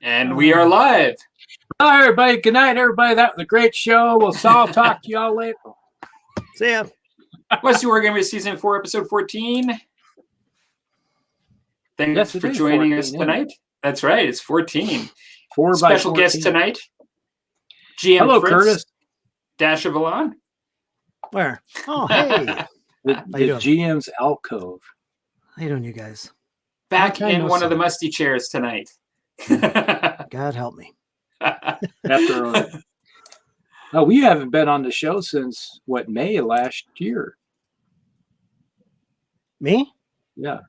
And we are live. Hi, everybody. Good night, everybody. That was a great show. We'll all talk to y'all later. See ya. Musty Wargamers Season 4, Episode 14. Thanks for joining 14, us tonight. That's right. It's 14. 4 Special by 14. guest tonight, GM Hello, Fritz, Curtis. Dash of Alon. Where? Oh, hey. The GM's alcove. How you doing, you guys? Back in one of the musty chairs tonight. God help me. After we haven't been on the show since May of last year. Me? Yeah.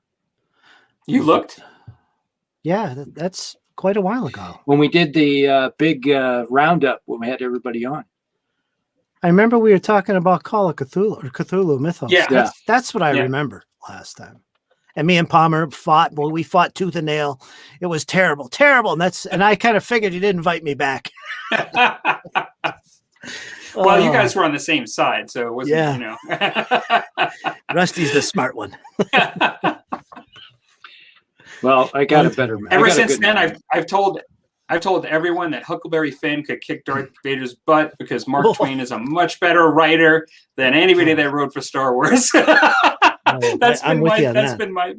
You looked? Yeah, that's quite a while ago. When we did the big roundup when we had everybody on. I remember we were talking about Call of Cthulhu or Cthulhu Mythos. Yeah. That's what I remember last time. And me and Palmer fought. Well, we fought tooth and nail. It was terrible, terrible. And I kind of figured you didn't invite me back. Well, you guys were on the same side, so it wasn't, you know. Rusty's the smart one. Well, I got a better. Ever since then, I've told everyone that Huckleberry Finn could kick Darth Vader's butt because Mark Twain is a much better writer than anybody that wrote for Star Wars. That's been my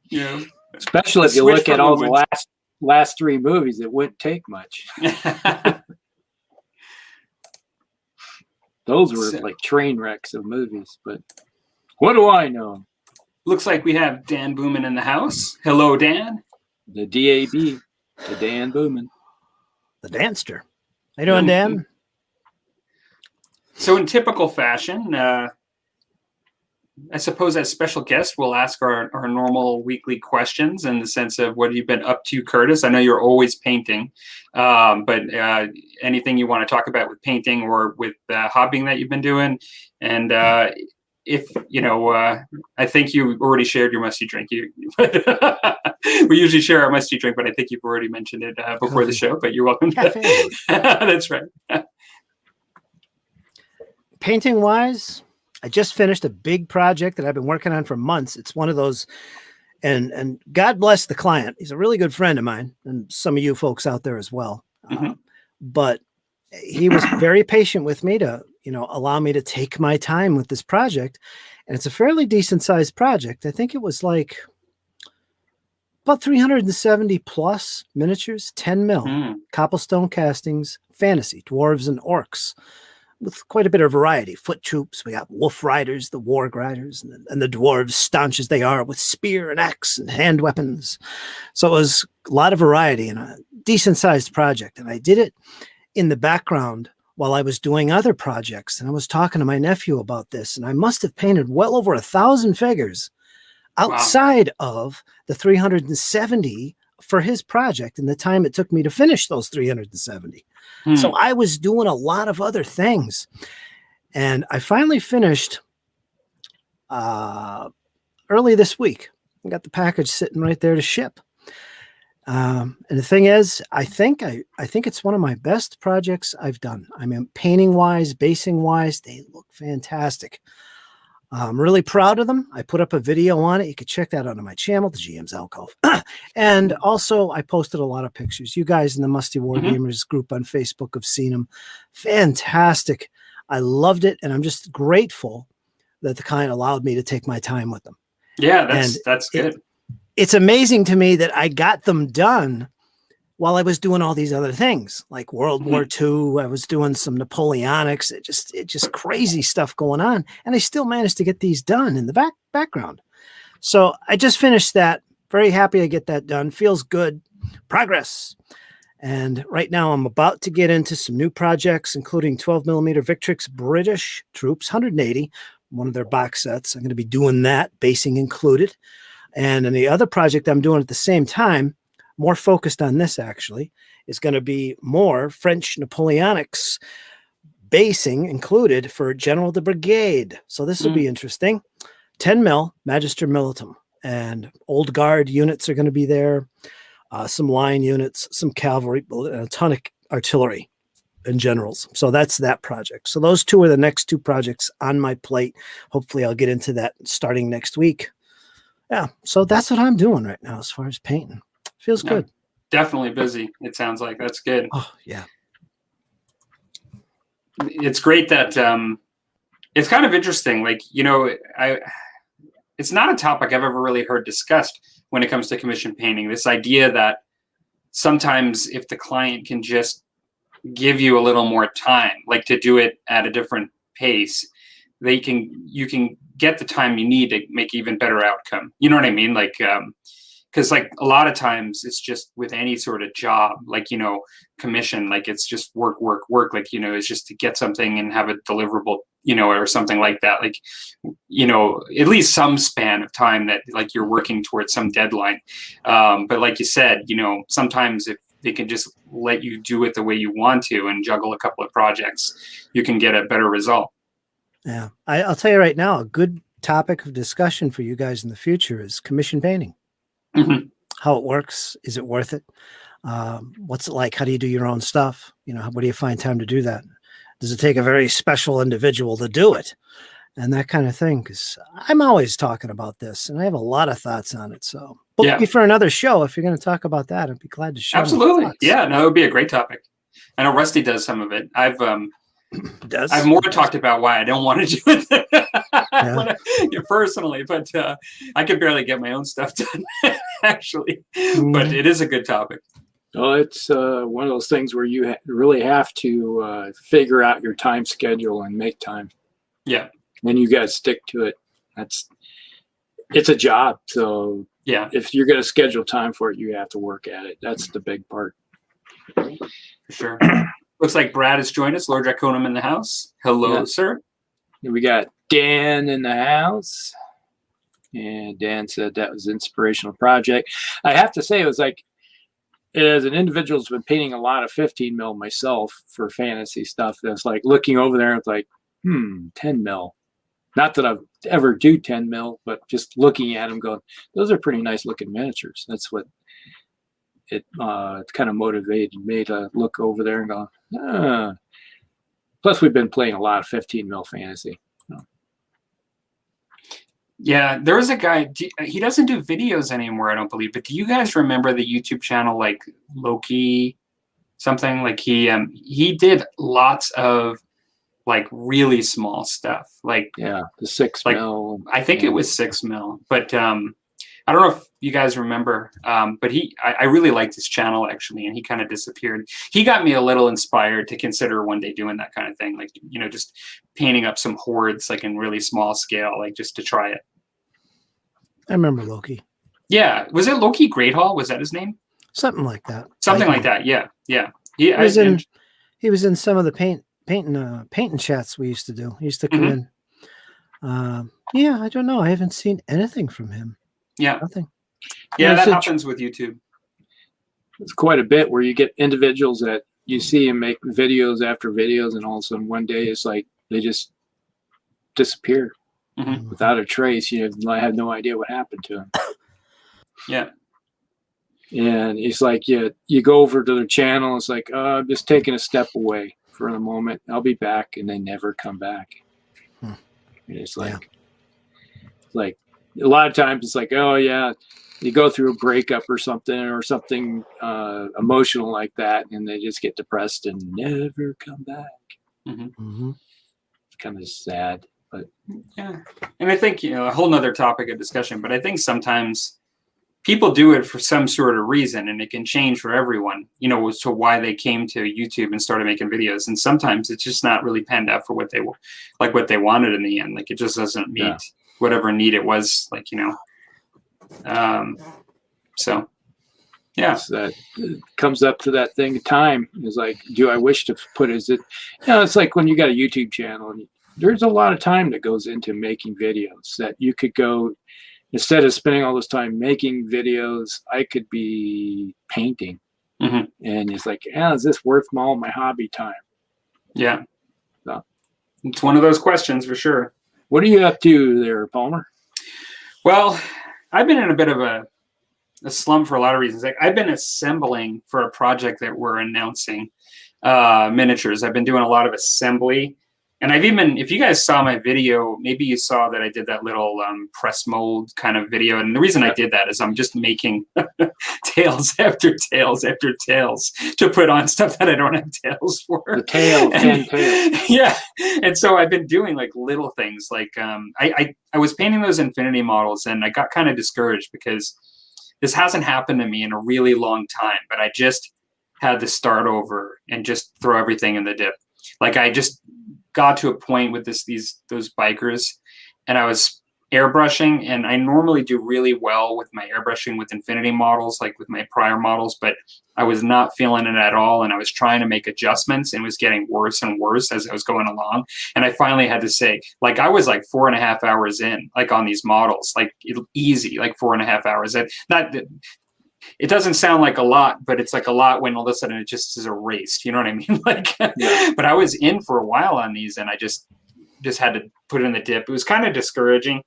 you know. Especially if you look at all the last 3 movies, it wouldn't take much. Those were like train wrecks of movies, but what do I know? Looks like we have Dan Booman in the house. Hello, Dan. The DAB, the Dan Booman. The Danster. How you doing, Dan? So in typical fashion, I suppose as special guest, we'll ask our normal weekly questions in the sense of what have you been up to, Curtis? I know you're always painting, but anything you want to talk about with painting or with hobbying that you've been doing. And if, you know, I think you already shared your musty drink. We usually share our musty drink, but I think you've already mentioned it before the show, but you're welcome. That's right. Painting-wise, I just finished a big project that I've been working on for months. It's one of those, and God bless the client. He's a really good friend of mine, and some of you folks out there as well. But he was very patient with me to, you know, allow me to take my time with this project. And it's a fairly decent sized project. I think it was like about 370 plus miniatures, 10 mil, cobblestone castings, fantasy, dwarves and orcs, with quite a bit of variety. Foot troops, we got wolf riders, the warg riders, and the dwarves, staunch as they are, with spear and axe and hand weapons. So it was a lot of variety and a decent sized project. And I did it in the background while I was doing other projects. And I was talking to my nephew about this, and I must have painted well over 1,000 figures outside of the 370 for his project and the time it took me to finish those 370. So I was doing a lot of other things. And I finally finished early this week. I got the package sitting right there to ship. And the thing is, I think it's one of my best projects I've done. I mean, painting wise, basing wise, they look fantastic. I'm really proud of them. I put up a video on it. You can check that out on my channel, the GM's Alcove. And also I posted a lot of pictures. You guys in the Musty Wargamers group on Facebook have seen them. Fantastic. I loved it. And I'm just grateful that the client allowed me to take my time with them. Yeah, that's good. It's amazing to me that I got them done while I was doing all these other things like World War II. I was doing some Napoleonics. It just crazy stuff going on. And I still managed to get these done in the background. So I just finished that. Very happy I get that done. Feels good. Progress. And right now I'm about to get into some new projects, including 12mm Victrix British troops, 180, one of their box sets. I'm going to be doing that, basing included. And then the other project I'm doing at the same time, more focused on this actually, is going to be more French Napoleonics basing included for General de Brigade. So this will be interesting. 10 mil Magister Militum, and old guard units are going to be there. Some line units, some cavalry, and a ton of artillery and generals. So that's that project. So those two are the next 2 projects on my plate. Hopefully I'll get into that starting next week. Yeah. So that's what I'm doing right now as far as painting. Feels Yeah. good. Definitely busy. It sounds like that's good. Oh, yeah. It's great that it's kind of interesting. Like, it's not a topic I've ever really heard discussed when it comes to commission painting. This idea that sometimes if the client can just give you a little more time, like to do it at a different pace, you can get the time you need to make even better outcome. You know what I mean? Like, because like a lot of times it's just with any sort of job, like, commission, like it's just work, like, it's just to get something and have it deliverable, or something like that. Like, at least some span of time that like you're working towards some deadline. But like you said, sometimes if they can just let you do it the way you want to and juggle a couple of projects, you can get a better result. Yeah. I'll tell you right now, a good topic of discussion for you guys in the future is commission painting. Mm-hmm. How it works. Is it worth it? What's it like? How do you do your own stuff? What do you find time to do that? Does it take a very special individual to do it? And that kind of thing. Because I'm always talking about this and I have a lot of thoughts on it. So book me for another show. If you're going to talk about that, I'd be glad to share. Absolutely. Yeah, no, it would be a great topic. I know Rusty does some of it. I've more talked about why I don't want to do it personally, but I could barely get my own stuff done, actually. But it is a good topic. Well, it's one of those things where you really have to figure out your time schedule and make time. Yeah. And you got to stick to it. It's a job. So yeah, if you're going to schedule time for it, you have to work at it. That's the big part. For sure. Looks like Brad has joined us. Lord Draconum in the house. Hello, sir. We got Dan in the house. And Dan said that was an inspirational project. I have to say, it was like, as an individual who's been painting a lot of 15 mil myself for fantasy stuff, that's like looking over there, it's like, 10 mil. Not that I've ever do 10 mil, but just looking at them going, those are pretty nice looking miniatures. That's what it kind of motivated me to look over there and go, Plus we've been playing a lot of 15 mil fantasy. Yeah, there was a guy, he doesn't do videos anymore, I don't believe, but do you guys remember the YouTube channel like Loki something? Like he did lots of like really small stuff. Like the 6 mil. I think it was 6 mil, but I don't know if you guys remember, but I really liked his channel actually, and he kind of disappeared. He got me a little inspired to consider one day doing that kind of thing, like, just painting up some hordes, like in really small scale, like just to try it. I remember Loki. Yeah. Was it Loki Greathall? Was that his name? Something like that. Something like that. Yeah. Yeah. He was in some of the painting chats we used to do. He used to come in. I don't know. I haven't seen anything from him. Yeah. Nothing. Yeah, that happens with YouTube. It's quite a bit where you get individuals that you see and make videos after videos, and all of a sudden one day it's like they just disappear without a trace. You have no idea what happened to them. Yeah. And it's like you go over to their channel. It's like, I'm just taking a step away for the moment. I'll be back, and they never come back. And it's like, a lot of times it's like, oh yeah, you go through a breakup or something emotional like that, and they just get depressed and never come back. It's kind of sad, but yeah. And I think, a whole nother topic of discussion, but I think sometimes people do it for some sort of reason, and it can change for everyone, as to why they came to YouTube and started making videos. And sometimes it's just not really panned out for what they wanted in the end. Like it just doesn't meet whatever need it was, like, so yeah. That comes up to that thing. Time is like, do I wish to put, it's like when you got a YouTube channel, and there's a lot of time that goes into making videos that you could go, instead of spending all this time making videos, I could be painting. And it's like, is this worth all my hobby time? Yeah. So, it's one of those questions for sure. What are you up to there, Palmer? Well, I've been in a bit of a slump for a lot of reasons. Like I've been assembling for a project that we're announcing, miniatures. I've been doing a lot of assembly And I've even, if you guys saw my video, maybe you saw that I did that little press mold kind of video. And the reason I did that is I'm just making tails after tails after tails to put on stuff that I don't have tails for. The tail, 10 tails. Yeah. And so I've been doing like little things like I was painting those Infinity models, and I got kind of discouraged because this hasn't happened to me in a really long time, but I just had to start over and just throw everything in the dip. Like I just got to a point with those bikers, and I was airbrushing, and I normally do really well with my airbrushing with Infinity models, like with my prior models, but I was not feeling it at all. And I was trying to make adjustments, and it was getting worse and worse as I was going along. And I finally had to say, like, I was like 4.5 hours in, like on these models, like easy, like 4.5 hours. It doesn't sound like a lot, but it's like a lot when all of a sudden it just is erased. You know what I mean? Like, yeah. But I was in for a while on these, and I just had to put it in the dip. It was kind of discouraging.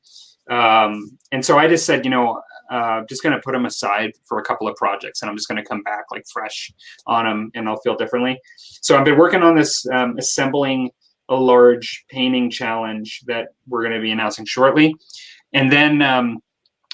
And so I just said, just going to put them aside for a couple of projects, and I'm just going to come back like fresh on them, and I'll feel differently. So I've been working on this, assembling a large painting challenge that we're going to be announcing shortly. And then,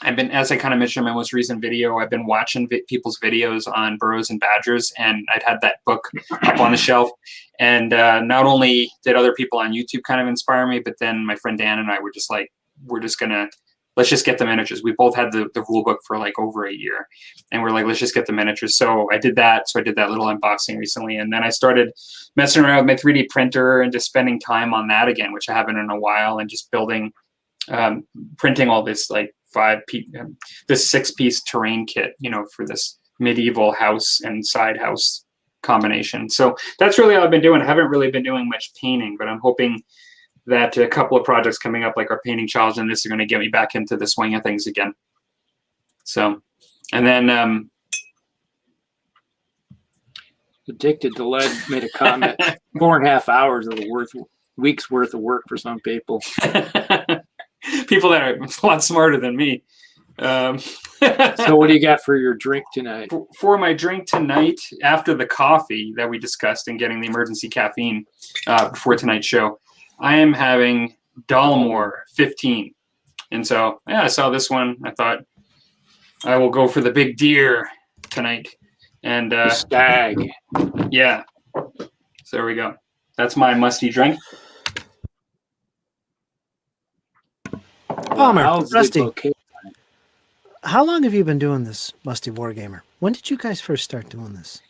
I've been, as I kind of mentioned in my most recent video, I've been watching people's videos on burros and badgers, and I'd had that book up on the shelf. And not only did other people on YouTube kind of inspire me, but then my friend Dan and I were just like, let's just get the miniatures. We both had the rule book for like over a year, and we're like, let's just get the miniatures. So I did that. So I did that little unboxing recently, and then I started messing around with my 3D printer and just spending time on that again, which I haven't in a while, and just building, printing all this like this 6-piece terrain kit, for this medieval house and side house combination. So that's really all I've been doing. I haven't really been doing much painting, but I'm hoping that a couple of projects coming up, like our painting challenge and this, are going to get me back into the swing of things again. So, and then Addicted to Lead made a comment. 4.5 hours of week's worth of work for some people. People that are a lot smarter than me. So what do you got for your drink tonight? For my drink tonight, after the coffee that we discussed and getting the emergency caffeine before tonight's show, I am having Dalmore 15. And so, yeah, I saw this one. I thought I will go for the big deer tonight. And the stag. Yeah. So there we go. That's my musty drink. Palmer, Rusty, how long have you been doing this, Musty Wargamer? When did you guys first start doing this?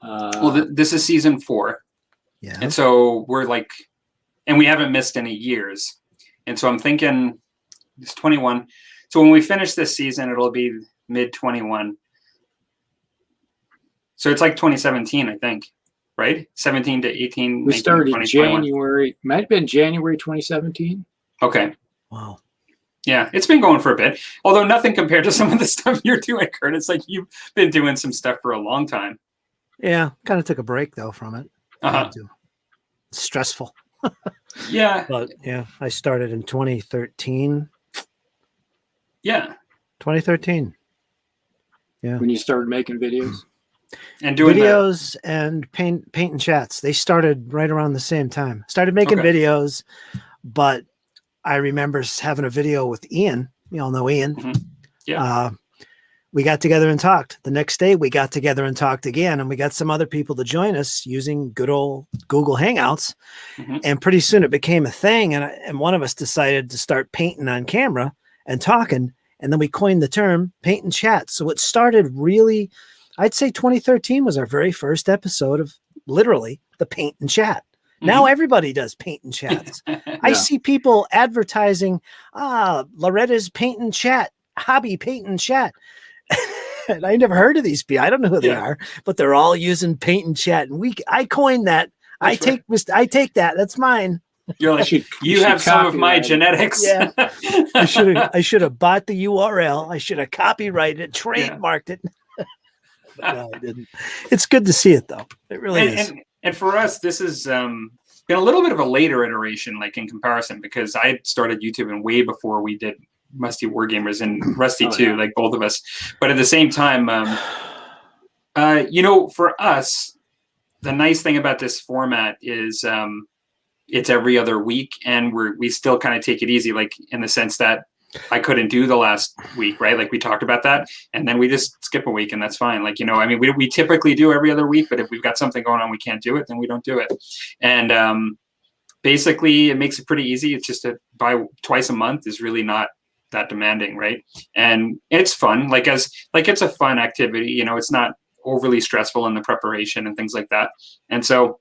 Well, this is season 4. Yeah. And so we're like, and we haven't missed any years. And so I'm thinking it's 21. So when we finish this season, it'll be mid-21. So it's like 2017, I think, right? 17 to 18. We started in January. Might have been January 2017. Okay. Wow. Yeah, it's been going for a bit. Although nothing compared to some of the stuff you're doing, Kurt. It's like you've been doing some stuff for a long time. Yeah, kind of took a break, though, from it. It's stressful. Yeah. But, yeah, I started in 2013. Yeah. 2013. Yeah. When you started making videos? And doing videos and paint and chats. They started right around the same time. Started making videos, but I remember having a video with Ian. You all know Ian. Mm-hmm. Yeah. We got together and talked. The next day we got together and talked again, and we got some other people to join us using good old Google Hangouts. Mm-hmm. And pretty soon it became a thing. And one of us decided to start painting on camera and talking. And then we coined the term paint and chat. So it started really, I'd say 2013 was our very first episode of literally the paint and chat. Now everybody does paint and chats. Yeah. I see people advertising, Loretta's paint and chat, hobby paint and chat. And I never heard of these people. I don't know who they are, but they're all using paint and chat. And I coined that. I take that. That's mine. You're like, you have some of my genetics. Yeah. I should have bought the URL. I should have copyrighted it, trademarked it. But no, I didn't. It's good to see it, though. It really is. And for us, this has been a little bit of a later iteration, like in comparison, because I started YouTube and way before we did Musty Wargamers and Rusty too, like both of us. But at the same time, for us, the nice thing about this format is it's every other week, and we still kind of take it easy, like in the sense that I couldn't do the last week, right? Like we talked about that, and then we just skip a week, and that's fine. Like, I mean, we typically do every other week, but if we've got something going on, we can't do it, then we don't do it. And basically, it makes it pretty easy. It's just by twice a month is really not that demanding, right? And it's fun, like it's a fun activity. It's not overly stressful in the preparation and things like that. And so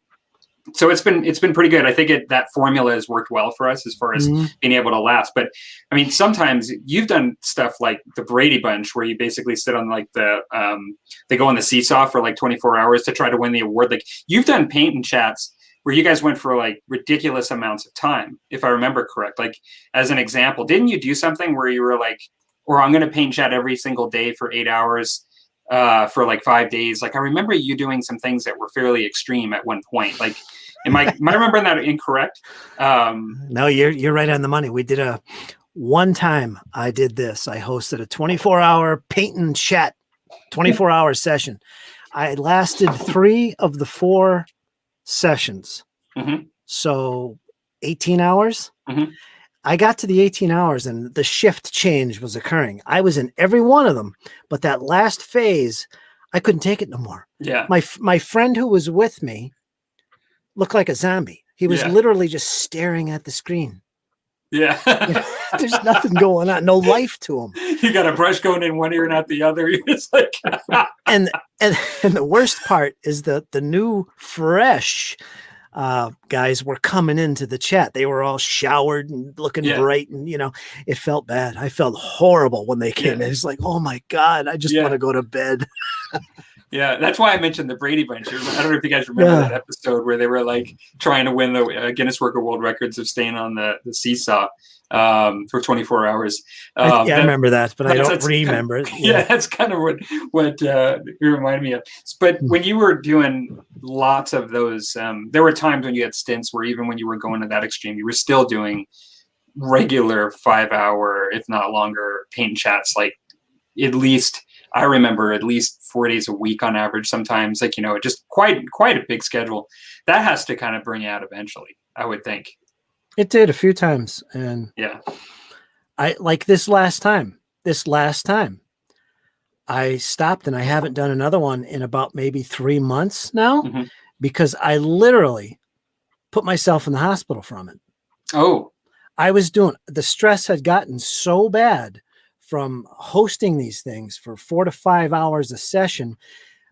it's been pretty good. I think that formula has worked well for us as far as being able to last. But I mean, sometimes you've done stuff like the Brady Bunch, where you basically sit on like they go on the seesaw for like 24 hours to try to win the award. Like you've done paint and chats where you guys went for like ridiculous amounts of time, if I remember correct. Like as an example, didn't you do something where you were like, or I'm going to paint chat every single day for 8 hours for like 5 days? Like I remember you doing some things that were fairly extreme at one point. Like, am I remembering that incorrect? No, you're right on the money. We did one time I did this. I hosted a 24-hour paint and chat, 24-hour session. I lasted 3 of the 4 sessions. So 18 hours. I got to the 18 hours and the shift change was occurring. I was in every one of them, but that last phase, I couldn't take it no more. Yeah. My friend who was with me looked like a zombie. He was literally just staring at the screen. Yeah. There's nothing going on, no life to him. You got a brush going in one ear and out the other. You're just like and the worst part is the new fresh guys were coming into the chat. They were all showered and looking bright, and it felt bad. I felt horrible when they came in. It's like, oh my God, I just want to go to bed. Yeah, that's why I mentioned the Brady Bunch. I don't know if you guys remember that episode where they were like trying to win the Guinness World World Records of staying on the seesaw for 24 hours. I remember that, but I don't remember it. Yeah, that's kind of what you reminded me of. But when you were doing lots of those, there were times when you had stints where even when you were going to that extreme, you were still doing regular 5-hour, if not longer, paint chats. Like I remember at least 4 days a week on average. Sometimes, like just quite a big schedule. That has to kind of bring you out eventually, I would think. It did a few times, and I like this last time, I stopped, and I haven't done another one in about maybe 3 months now, because I literally put myself in the hospital from it. Oh, the stress had gotten so bad from hosting these things for 4 to 5 hours a session.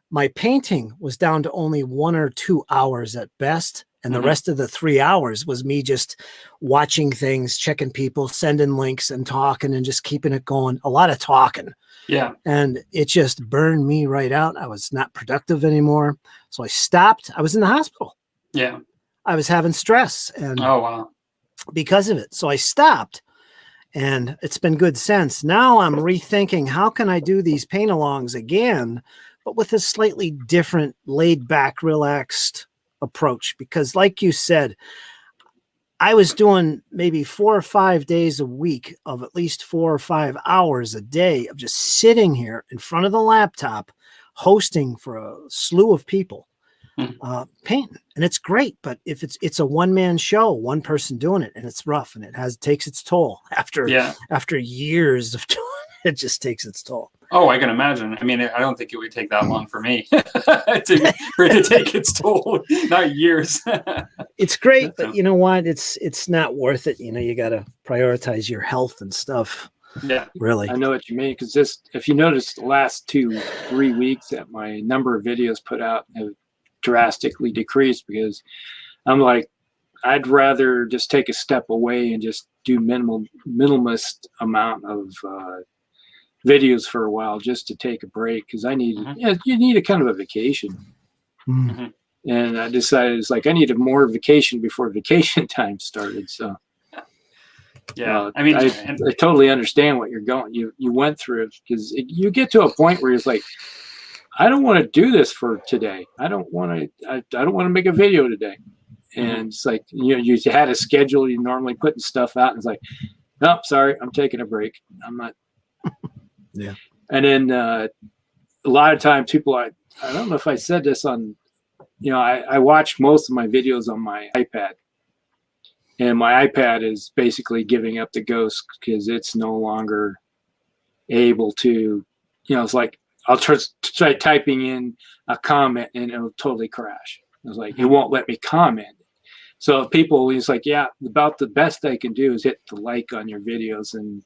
My painting was down to only 1 or 2 hours at best. And the rest of the 3 hours was me just watching things, checking people, sending links and talking and just keeping it going. A lot of talking. Yeah. And it just burned me right out. I was not productive anymore. So I stopped. I was in the hospital. Yeah. I was having stress. And oh, wow. Because of it. So I stopped. And it's been good since. Now I'm rethinking, how can I do these paint-alongs again, but with a slightly different, laid-back, relaxed approach? Because like you said, I was doing maybe 4 or 5 days a week of at least 4 or 5 hours a day of just sitting here in front of the laptop, hosting for a slew of people. Painting, and it's great, but if it's a one-man show, one person doing it, and it's rough, and it takes its toll after years of doing it. It just takes its toll. Oh, I can imagine. I mean, I don't think it would take that long for me for it to take its toll. Not years. It's great, but you know what? It's not worth it. You got to prioritize your health and stuff. Yeah, really. I know what you mean, because if you notice, the last 2-3 weeks that my number of videos put out have drastically decreased, because I'm like, I'd rather just take a step away and just do minimalist amount of videos for a while, just to take a break, because I need you need a kind of a vacation. And I decided it's like I needed more vacation before vacation time started. So I mean, I totally understand what you went through, because you get to a point where it's like, I don't want to do this for today. I don't want to make a video today. And it's like, you had a schedule, you normally putting stuff out, and it's like, nope, sorry, I'm taking a break. I'm not. Yeah. And then a lot of times people, I don't know if I said this on, I watch most of my videos on my iPad. And my iPad is basically giving up the ghost because it's no longer able to, it's like I'll try typing in a comment and it'll totally crash. It's like, it won't let me comment. So people, it's like, yeah, about the best I can do is hit the like on your videos. And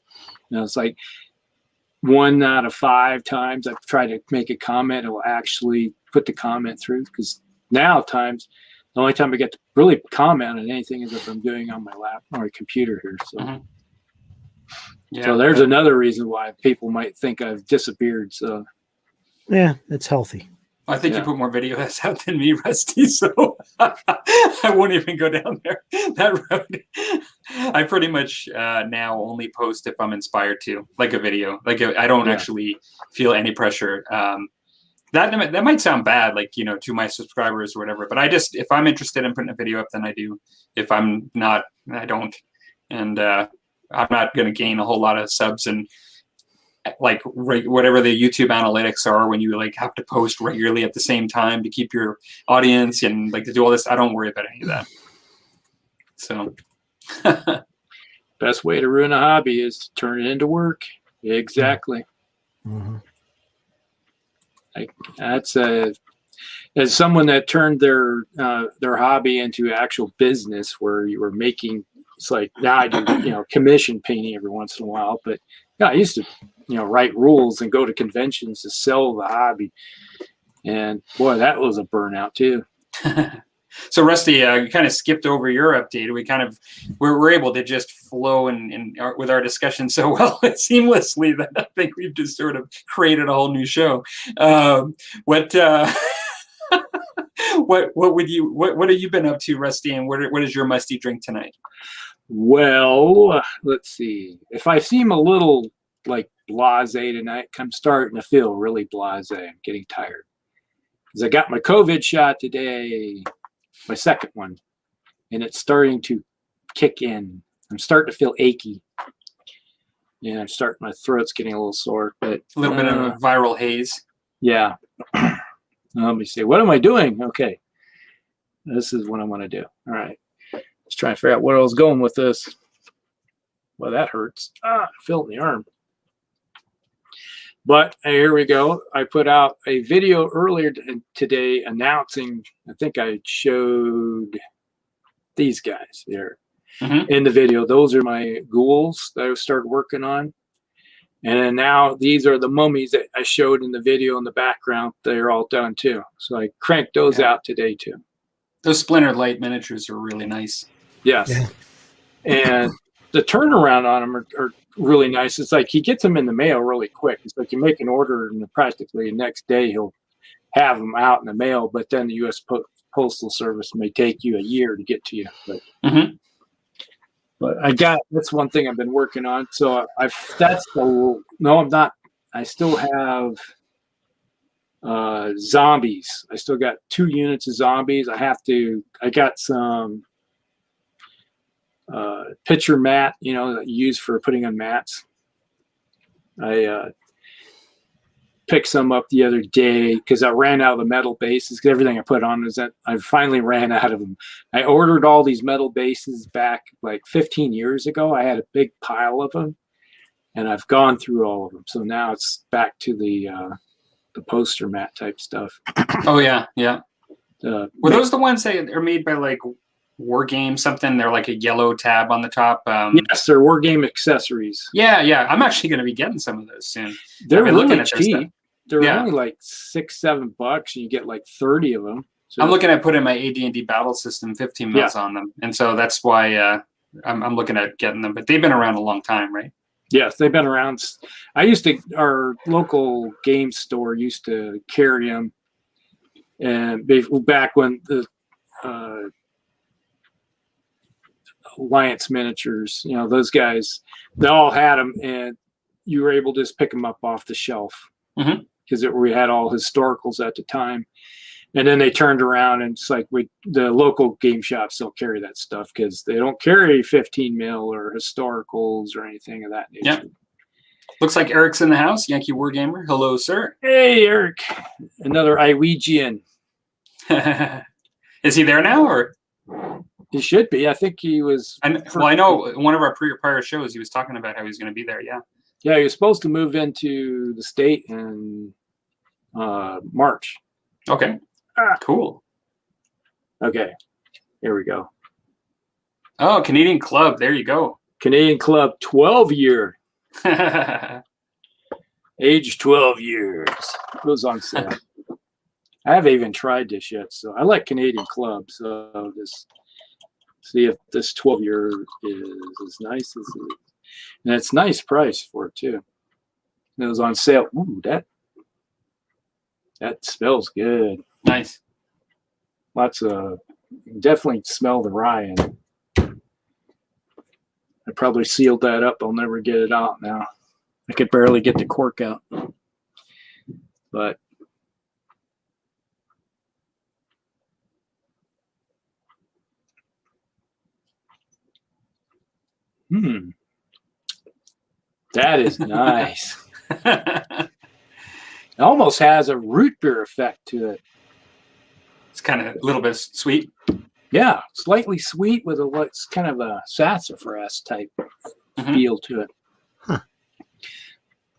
it's like 1 out of 5 times I've tried to make a comment, it will actually put the comment through. Because now times, the only time I get to really comment on anything is if I'm doing on my lap or computer here. So, so there's another reason why people might think I've disappeared. So, yeah, it's healthy. I think you put more videos out than me, Rusty, so I won't even go down there that road. I pretty much now only post if I'm inspired to, like a video. Like I don't actually feel any pressure. That might sound bad, like, to my subscribers or whatever, but if I'm interested in putting a video up, then I do. If I'm not, I don't. And I'm not going to gain a whole lot of subs and like whatever the YouTube analytics are when you like have to post regularly at the same time to keep your audience and like to do all this. I don't worry about any of that. So best way to ruin a hobby is to turn it into work. Exactly. Mm-hmm. That's as someone that turned their hobby into actual business where you were making, it's like now I do, commission painting every once in a while, but yeah, I used to, write rules and go to conventions to sell the hobby. And boy, that was a burnout too. So Rusty, you kind of skipped over your update. We're able to just flow with our discussion so well seamlessly that I think we've just sort of created a whole new show. What have you been up to, Rusty? And what is your musty drink tonight? Well, let's see. If I seem a little like blasé tonight, I'm starting to feel really blasé. I'm getting tired because I got my COVID shot today, my second one, and it's starting to kick in. I'm starting to feel achy. Yeah, my throat's getting a little sore, but a little bit of a viral haze. Yeah. Let me see. What am I doing? Okay. This is what I want to do. All right. Let's try and figure out where I was going with this. Well, that hurts. I feel it in the arm. But here we go. I put out a video earlier today announcing, I think I showed these guys there in the video. Those are my ghouls that I started working on. And then now these are the mummies that I showed in the video in the background. They're all done too. So I cranked those out today too. Those splintered light miniatures are really nice. Yes. Yeah. And the turnaround on them are really nice. It's like he gets them in the mail really quick. It's like you make an order and practically the next day he'll have them out in the mail, but then the U.S. Postal Service may take you a year to get to you. But, but that's one thing I've been working on. So I'm not. I still have zombies. I still got 2 units of zombies. I got some picture mat, that you use for putting on mats. I picked some up the other day because I ran out of the metal bases. Because everything I put on is that I finally ran out of them. I ordered all these metal bases back like 15 years ago. I had a big pile of them, and I've gone through all of them. So now it's back to the poster mat type stuff. Oh yeah. Were those the ones that are made by like Wargames something? They're like a yellow tab on the top. Yes, they're Wargame accessories. Yeah. I'm actually going to be getting some of those soon. They're really cheap. They're only like $6-7 and you get like 30 of them. So I'm looking at putting my AD&D battle system 15 mils on them, and so that's why I'm looking at getting them. But they've been around a long time, right? Yes, they've been around. Our local game store used to carry them, and back when the Alliance Miniatures, those guys, they all had them, and you were able to just pick them up off the shelf because we had all historicals at the time. And then they turned around and it's like the local game shops still carry that stuff because they don't carry 15 mil or historicals or anything of that nature. Yep. Looks like Eric's in the house. Yankee Wargamer. Hello, sir. Hey, Eric. Another Iwegian. Is he there now or? He should be. I think he was. And well, I know one of our prior shows, he was talking about how he was going to be there. Yeah. Yeah, he was supposed to move into the state in March. Okay. Cool. Okay, here we go. Oh, Canadian Club. There you go. Canadian Club 12-year. Age 12 years. It was on sale. I haven't even tried this yet, so I like Canadian Club. So just see if this 12-year is as nice as it is. And it's nice price for it too. It was on sale. Ooh, that smells good. Nice. Lots of, definitely smell the rye in it. I probably sealed that up. I'll never get it out now. I could barely get the cork out. But that is nice. It almost has a root beer effect to it. It's kind of a little bit sweet. Yeah, slightly sweet with what's kind of a sassafras type feel to it. Huh.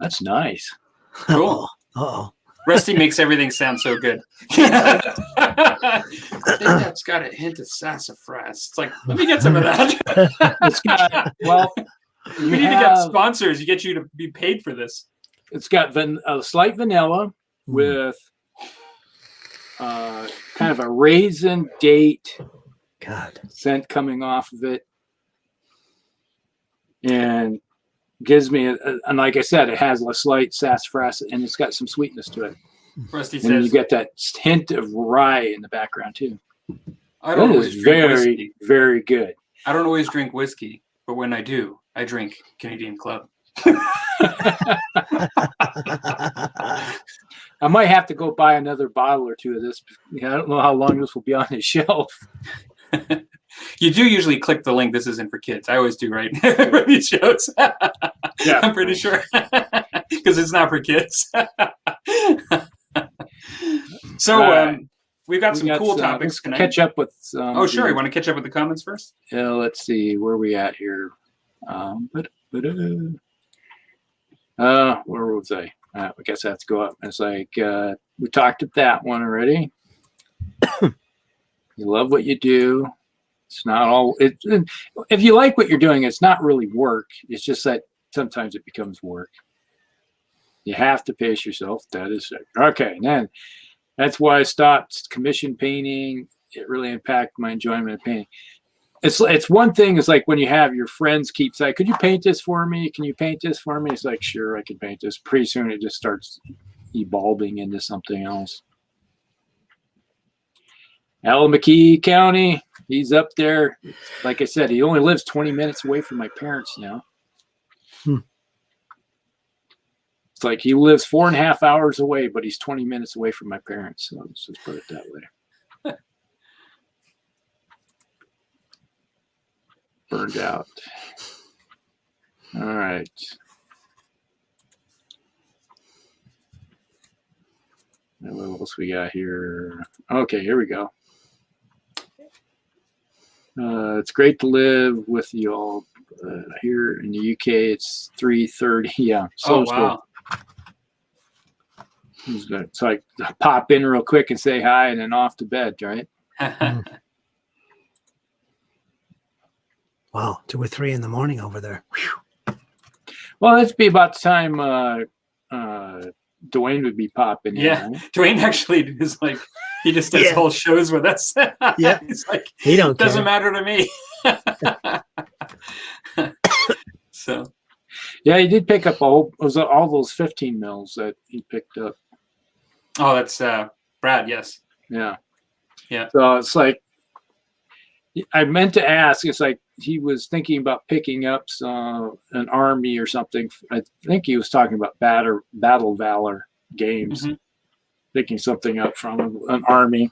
That's nice. Cool. Uh-oh. Rusty makes everything sound so good. I think that's got a hint of sassafras. It's like, let me get some of that. It's got, well, we need to get sponsors. You get you to be paid for this. It's got a slight vanilla with kind of a raisin date scent coming off of it, and gives me and like I said, it has a slight sassafras and it's got some sweetness to it. Rusty and says you get that hint of rye in the background too. I don't always drink whiskey. Very good. I don't always drink whiskey, but when I do, I drink Canadian Club. I might have to go buy another bottle or two of this. I don't know how long this will be on the shelf. You do usually click the link. This isn't for kids. I always do, right? For these shows. Yeah, I'm pretty sure because it's not for kids. So we've got some cool topics. Can catch up with. Oh, sure. You want to catch up with the comments first? Yeah. Let's see where we at here. Where was I? I guess I have to go up. It's like we talked at that one already. You love what you do. It's not all. If you like what you're doing, it's not really work. It's just that sometimes it becomes work. You have to pace yourself. That is it. Okay. And then that's why I stopped commission painting. It really impacted my enjoyment of painting. It's one thing. It's like when you have your friends keep saying, "Could you paint this for me? Can you paint this for me?" It's like, sure, I can paint this. Pretty soon it just starts evolving into something else. Alameda County, he's up there. Like I said, he only lives 20 minutes away from my parents now. It's like he lives 4.5 hours away, but he's 20 minutes away from my parents. So let's just put it that way. Burned out. All right. And what else we got here? Okay, here we go. It's great to live with you all. Here in the UK, it's 3:30. Yeah. So wow. So I pop in real quick and say hi, and then off to bed, right? Wow, 2 or 3 in the morning over there. Whew. Well, it'd be about the time Dwayne would be popping in. Yeah, right? Dwayne actually is like, he just does whole shows with us. Yeah, he's like, he don't doesn't care. matter to me. So, yeah, he did pick up all those 15 mils that he picked up. Oh, that's Brad. Yes. Yeah. Yeah. So it's like, I meant to ask. It's like he was thinking about picking up an army or something. I think he was talking about Battle Valor games, picking something up from an army.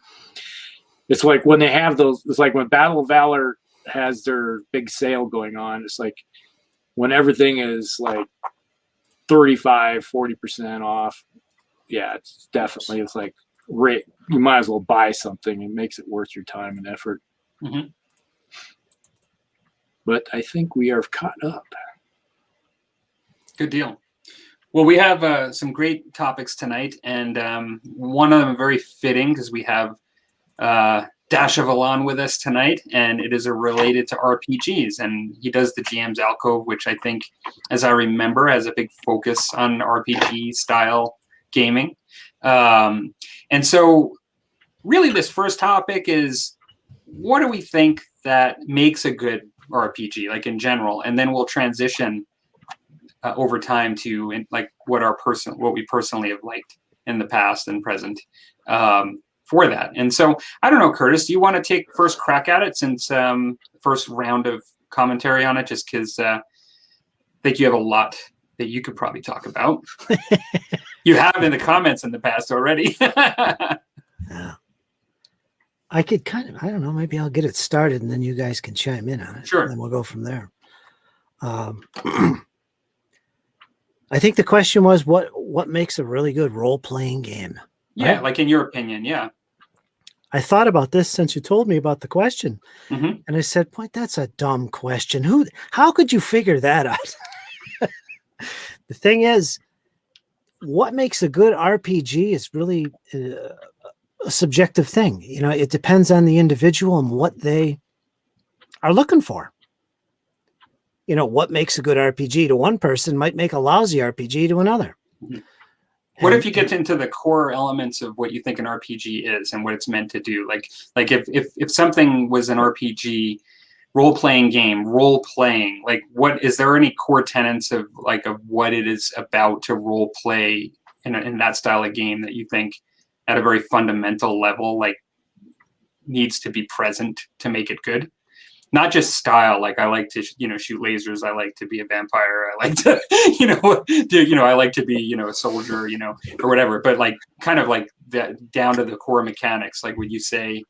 It's like when they have those. It's like when Battle Valor has their big sale going on. It's like when everything is like 35-40% off. Yeah, it's definitely. It's like you might as well buy something. It makes it worth your time and effort. but I think we are caught up. Good deal. Well, we have some great topics tonight, and one of them very fitting because we have Dasha Valan with us tonight, and it is related to RPGs, and he does the GM's Alcove, which I think, as I remember, has a big focus on RPG style gaming. And so really this first topic is, what do we think that makes a good RPG, like in general, and then we'll transition over time to like what we personally have liked in the past and present for that. And so I don't know, Curtis, do you want to take first crack at it since first round of commentary on it, just because I think you have a lot that you could probably talk about. You have in the comments in the past already. Yeah. I could I don't know, maybe I'll get it started and then you guys can chime in on it. Sure. And then we'll go from there. I think the question was, what makes a really good role-playing game? Yeah, right? like in your opinion, yeah. I thought about this since you told me about the question. Mm-hmm. And I said, boy, that's a dumb question. How could you figure that out? The thing is, what makes a good RPG is really a subjective thing. You know, it depends on the individual and what they are looking for. You know, what makes a good RPG to one person might make a lousy RPG to another. Mm-hmm. What if you get into the core elements of what you think an RPG is and what it's meant to do? Like if something was an RPG role-playing game, role-playing, like what is there any core tenets of what it is about to role-play in that style of game that you think at a very fundamental level like needs to be present to make it good? Not just style, like I like to, shoot lasers. I like to be a vampire. I like to, I like to be, a soldier, or whatever. But like, kind of like that down to the core mechanics. Like, would you say,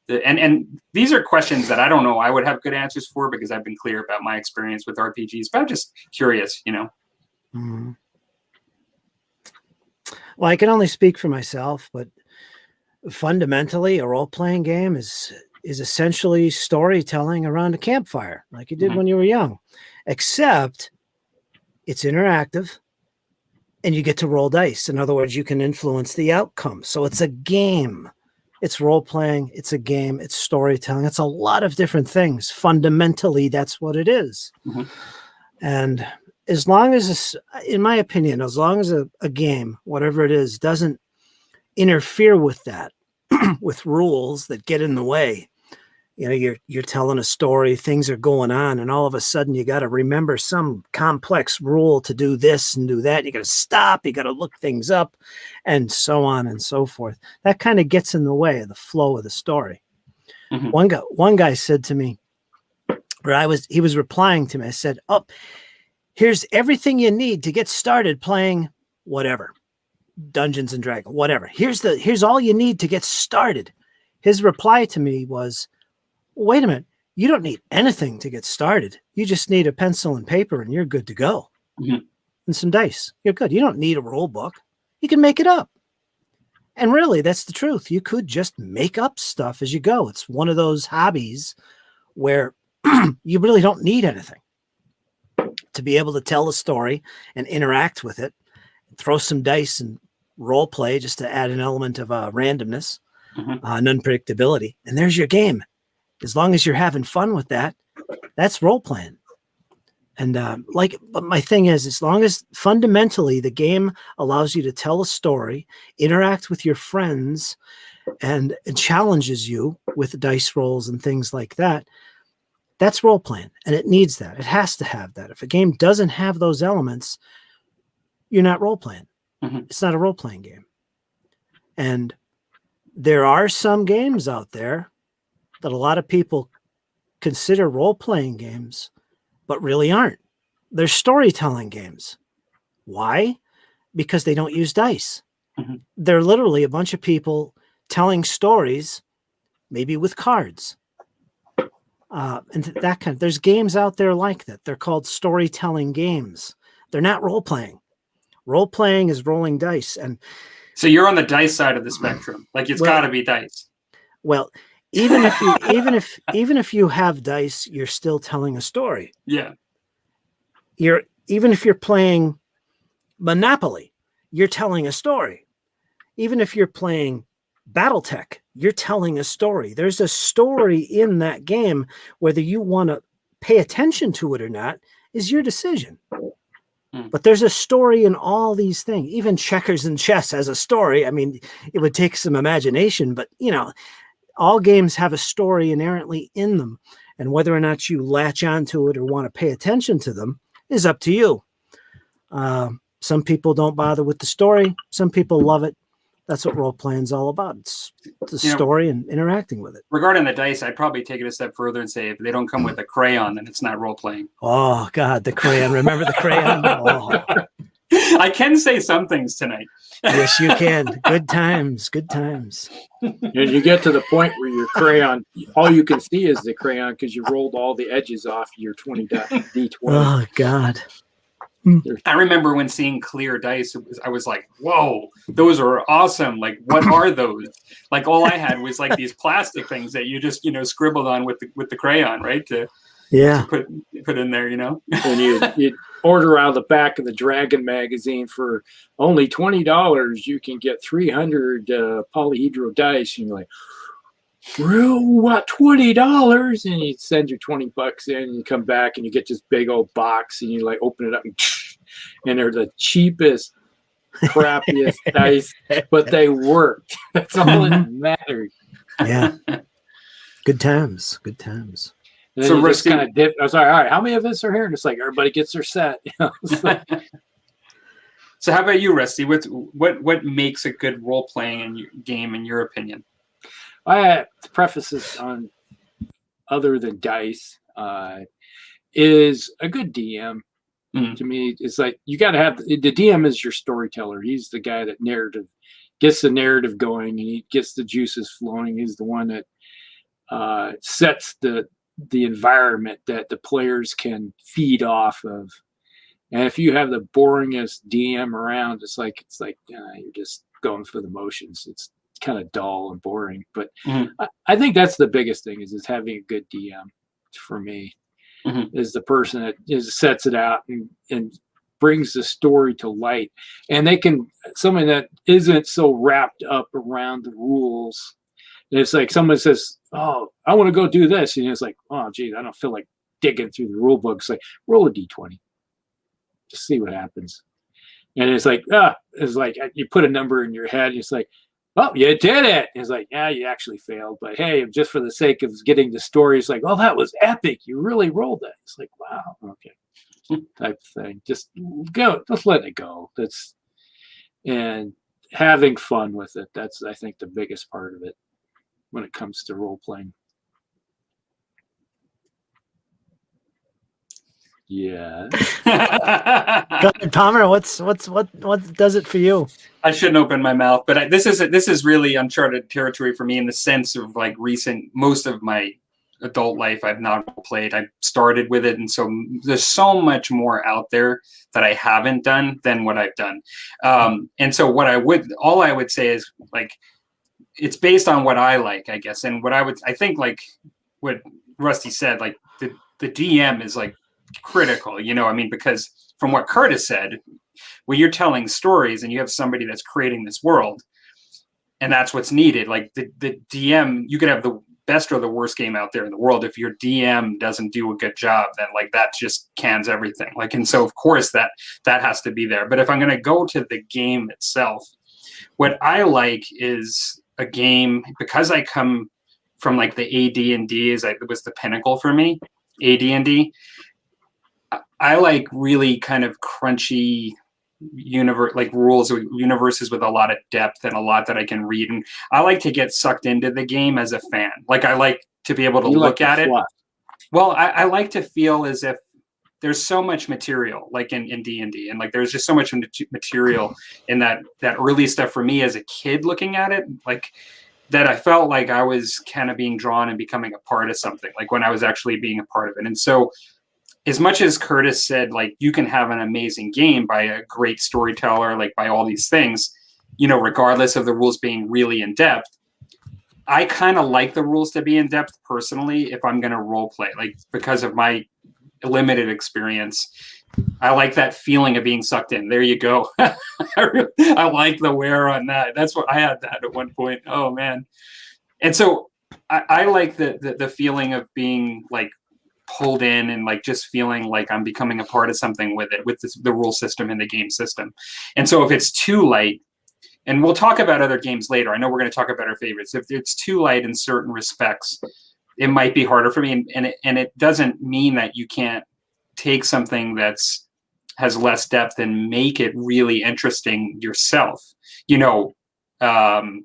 and these are questions that I don't know I would have good answers for because I've been clear about my experience with RPGs. But I'm just curious, Mm-hmm. Well, I can only speak for myself, but fundamentally, a role-playing game is essentially storytelling around a campfire, like you did Mm-hmm. when you were young, except it's interactive and you get to roll dice. In other words, you can influence the outcome. So it's a game. It's role-playing. It's a game. It's storytelling. It's a lot of different things. Fundamentally, that's what it is. Mm-hmm. And as long as, in my opinion, as long as a game, whatever it is, doesn't interfere with that, with rules that get in the way, you're telling a story, things are going on, and all of a sudden you got to remember some complex rule to do this and do that. You got to stop, you got to look things up, and so on and so forth. That kind of gets in the way of the flow of the story. Mm-hmm. One guy said to me, he was replying to me, I said, "Oh, here's everything you need to get started playing whatever, Dungeons and Dragons, whatever. Here's all you need to get started." His reply to me was, "Wait a minute, you don't need anything to get started. You just need a pencil and paper and you're good to go." Mm-hmm. And some dice. You're good. You don't need a rule book. You can make it up. And really, that's the truth. You could just make up stuff as you go. It's one of those hobbies where you really don't need anything to be able to tell a story and interact with it, throw some dice and role play just to add an element of randomness, mm-hmm. And unpredictability. And there's your game. As long as you're having fun with that, that's role playing. And but my thing is, as long as fundamentally the game allows you to tell a story, interact with your friends, and it challenges you with dice rolls and things like that, that's role playing. And it needs that. It has to have that. If a game doesn't have those elements, you're not role playing. Mm-hmm. It's not a role playing game. And there are some games out there that a lot of people consider role-playing games, but really aren't. They're storytelling games. Why? Because they don't use dice. Mm-hmm. They're literally a bunch of people telling stories, maybe with cards. And that kind of, there's games out there like that. They're called storytelling games. They're not role-playing. Role-playing is rolling dice. And so you're on the dice side of the spectrum. Like it's got to be dice. Well, even if you have dice, you're still telling a story. Yeah. Even if you're playing Monopoly, you're telling a story. Even if you're playing Battletech, you're telling a story. There's a story in that game. Whether you want to pay attention to it or not is your decision. But there's a story in all these things. Even checkers and chess has a story. I mean, it would take some imagination, but all games have a story inherently in them. And whether or not you latch onto it or want to pay attention to them is up to you. Some people don't bother with the story. Some people love it. That's what role playing is all about. It's a story and interacting with it. Regarding the dice, I'd probably take it a step further and say if they don't come with a crayon, then it's not role playing. Oh God, the crayon! Remember the crayon? Oh. I can say some things tonight. Yes, you can. Good times. Good times. And you get to the point where your crayon, all you can see is the crayon because you rolled all the edges off your D20. Oh God. I remember when seeing clear dice, I was like, whoa, those are awesome. Like, what are those? Like, all I had was like these plastic things that you just, scribbled on with the crayon, right? To put in there, And you order out of the back of the Dragon magazine for only $20. You can get 300 polyhedral dice. And you're like, real what, $20? And you send your $20 in and you come back and you get this big old box and you like open it up and they're the cheapest, crappiest dice, but they worked. That's all that mattered. Yeah. Good times. Good times. And then so you just kind of dip. I was like, all right, how many of us are here? And it's like everybody gets their set. So how about you, Rusty? What makes a good role playing game in your opinion? I have to preface this on other than dice is a good DM. To me, it's like you got to have the DM is your storyteller. He's the guy that gets the narrative going and he gets the juices flowing. He's the one that sets the environment that the players can feed off of. And if you have the boringest DM around, it's like you're just going for the motions. It's kind of dull and boring. But I think that's the biggest thing is having a good DM for me. Is the person that sets it out and brings the story to light. And they can, someone that isn't so wrapped up around the rules. And it's like someone says, oh, I want to go do this. And it's like, oh, geez, I don't feel like digging through the rule book. It's like, roll a D20. Just see what happens. And it's like, you put a number in your head. And it's like, oh, you did it. It's like, yeah, you actually failed. But hey, just for the sake of getting the story, it's like, oh, that was epic. You really rolled that. It's like, wow, okay. Type of thing. Just let it go. And having fun with it. That's, I think, the biggest part of it when it comes to role playing. Yeah. Go ahead, Palmer. What does it for you? I shouldn't open my mouth, but this is really uncharted territory for me in the sense of like most of my adult life I've not played. I started with it, and so there's so much more out there that I haven't done than what I've done. And so all I would say is like it's based on what I like, I guess, and I think like what Rusty said, like the DM is like critical, because from what Curtis said, when you're telling stories and you have somebody that's creating this world and that's what's needed, like the DM, you could have the best or the worst game out there in the world. If your DM doesn't do a good job, then like that just cans everything. Like, and so of course that has to be there. But if I'm going to go to the game itself, what I like is a game, because I come from like the AD&D it was the pinnacle for me, AD&D. I like really kind of crunchy universes with a lot of depth and a lot that I can read. And I like to get sucked into the game as a fan. Like I like to be able to look at it. Well, I like to feel as if there's so much material like in D&D, and like there's just so much material in that early stuff for me as a kid looking at it, like that I felt like I was kind of being drawn and becoming a part of something, like when I was actually being a part of it. And so as much as Curtis said, like you can have an amazing game by a great storyteller, like by all these things, regardless of the rules being really in depth, I kind of like the rules to be in depth personally if I'm going to role play, like because of my limited experience. I like that feeling of being sucked in. There you go. I like the wear on that. That's what I had that at one point. Oh man. And so I like the feeling of being like pulled in and like just feeling like I'm becoming a part of something with it, with the rule system and the game system. And so if it's too light, and we'll talk about other games later. I know we're going to talk about our favorites. If it's too light in certain respects, it might be harder for me. And it doesn't mean that you can't take something has less depth and make it really interesting yourself. You know, kind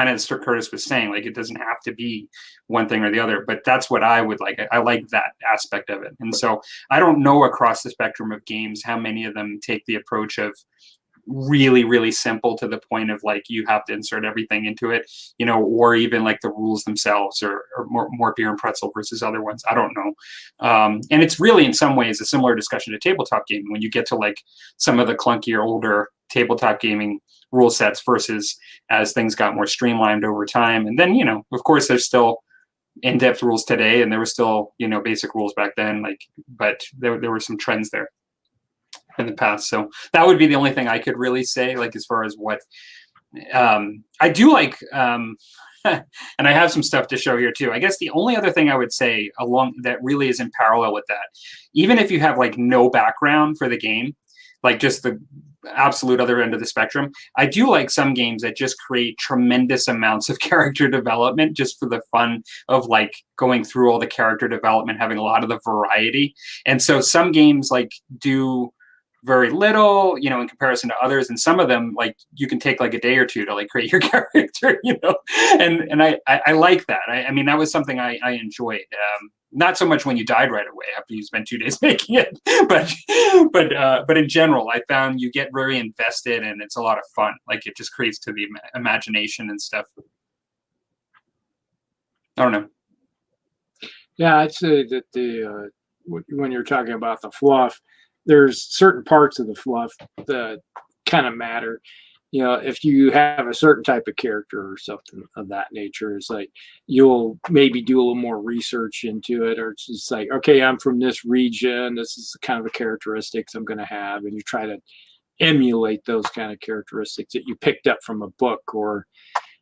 of as Curtis was saying, like it doesn't have to be one thing or the other, but that's what I would like. I like that aspect of it. And so I don't know across the spectrum of games how many of them take the approach of really, really simple to the point of like you have to insert everything into it, you know, or even like the rules themselves or more beer and pretzel versus other ones. I don't know. And it's really in some ways a similar discussion to tabletop gaming when you get to like some of the clunkier older tabletop gaming rule sets versus as things got more streamlined over time. And then, you know, of course there's still in-depth rules today and there were still, you know, basic rules back then, like, but there were some trends there in the past. So that would be the only thing I could really say, like as far as what I do like, and I have some stuff to show here too. I guess the only other thing I would say along that really is in parallel with that, even if you have like no background for the game, like just the absolute other end of the spectrum, I do like some games that just create tremendous amounts of character development just for the fun of like going through all the character development, having a lot of the variety. And so some games like do very little, you know, in comparison to others, and some of them like you can take like a day or two to like create your character, you know, and I like that. I mean that was something I enjoyed. Not so much when you died right away after you spent 2 days making it, but in general, I found you get very invested and it's a lot of fun. Like it just creates to the imagination and stuff. I don't know. Yeah, I'd say that when you're talking about the fluff, there's certain parts of the fluff that kind of matter. You know, if you have a certain type of character or something of that nature, it's like you'll maybe do a little more research into it, or it's just like, okay, I'm from this region. This is the kind of a characteristics I'm going to have, and you try to emulate those kind of characteristics that you picked up from a book, or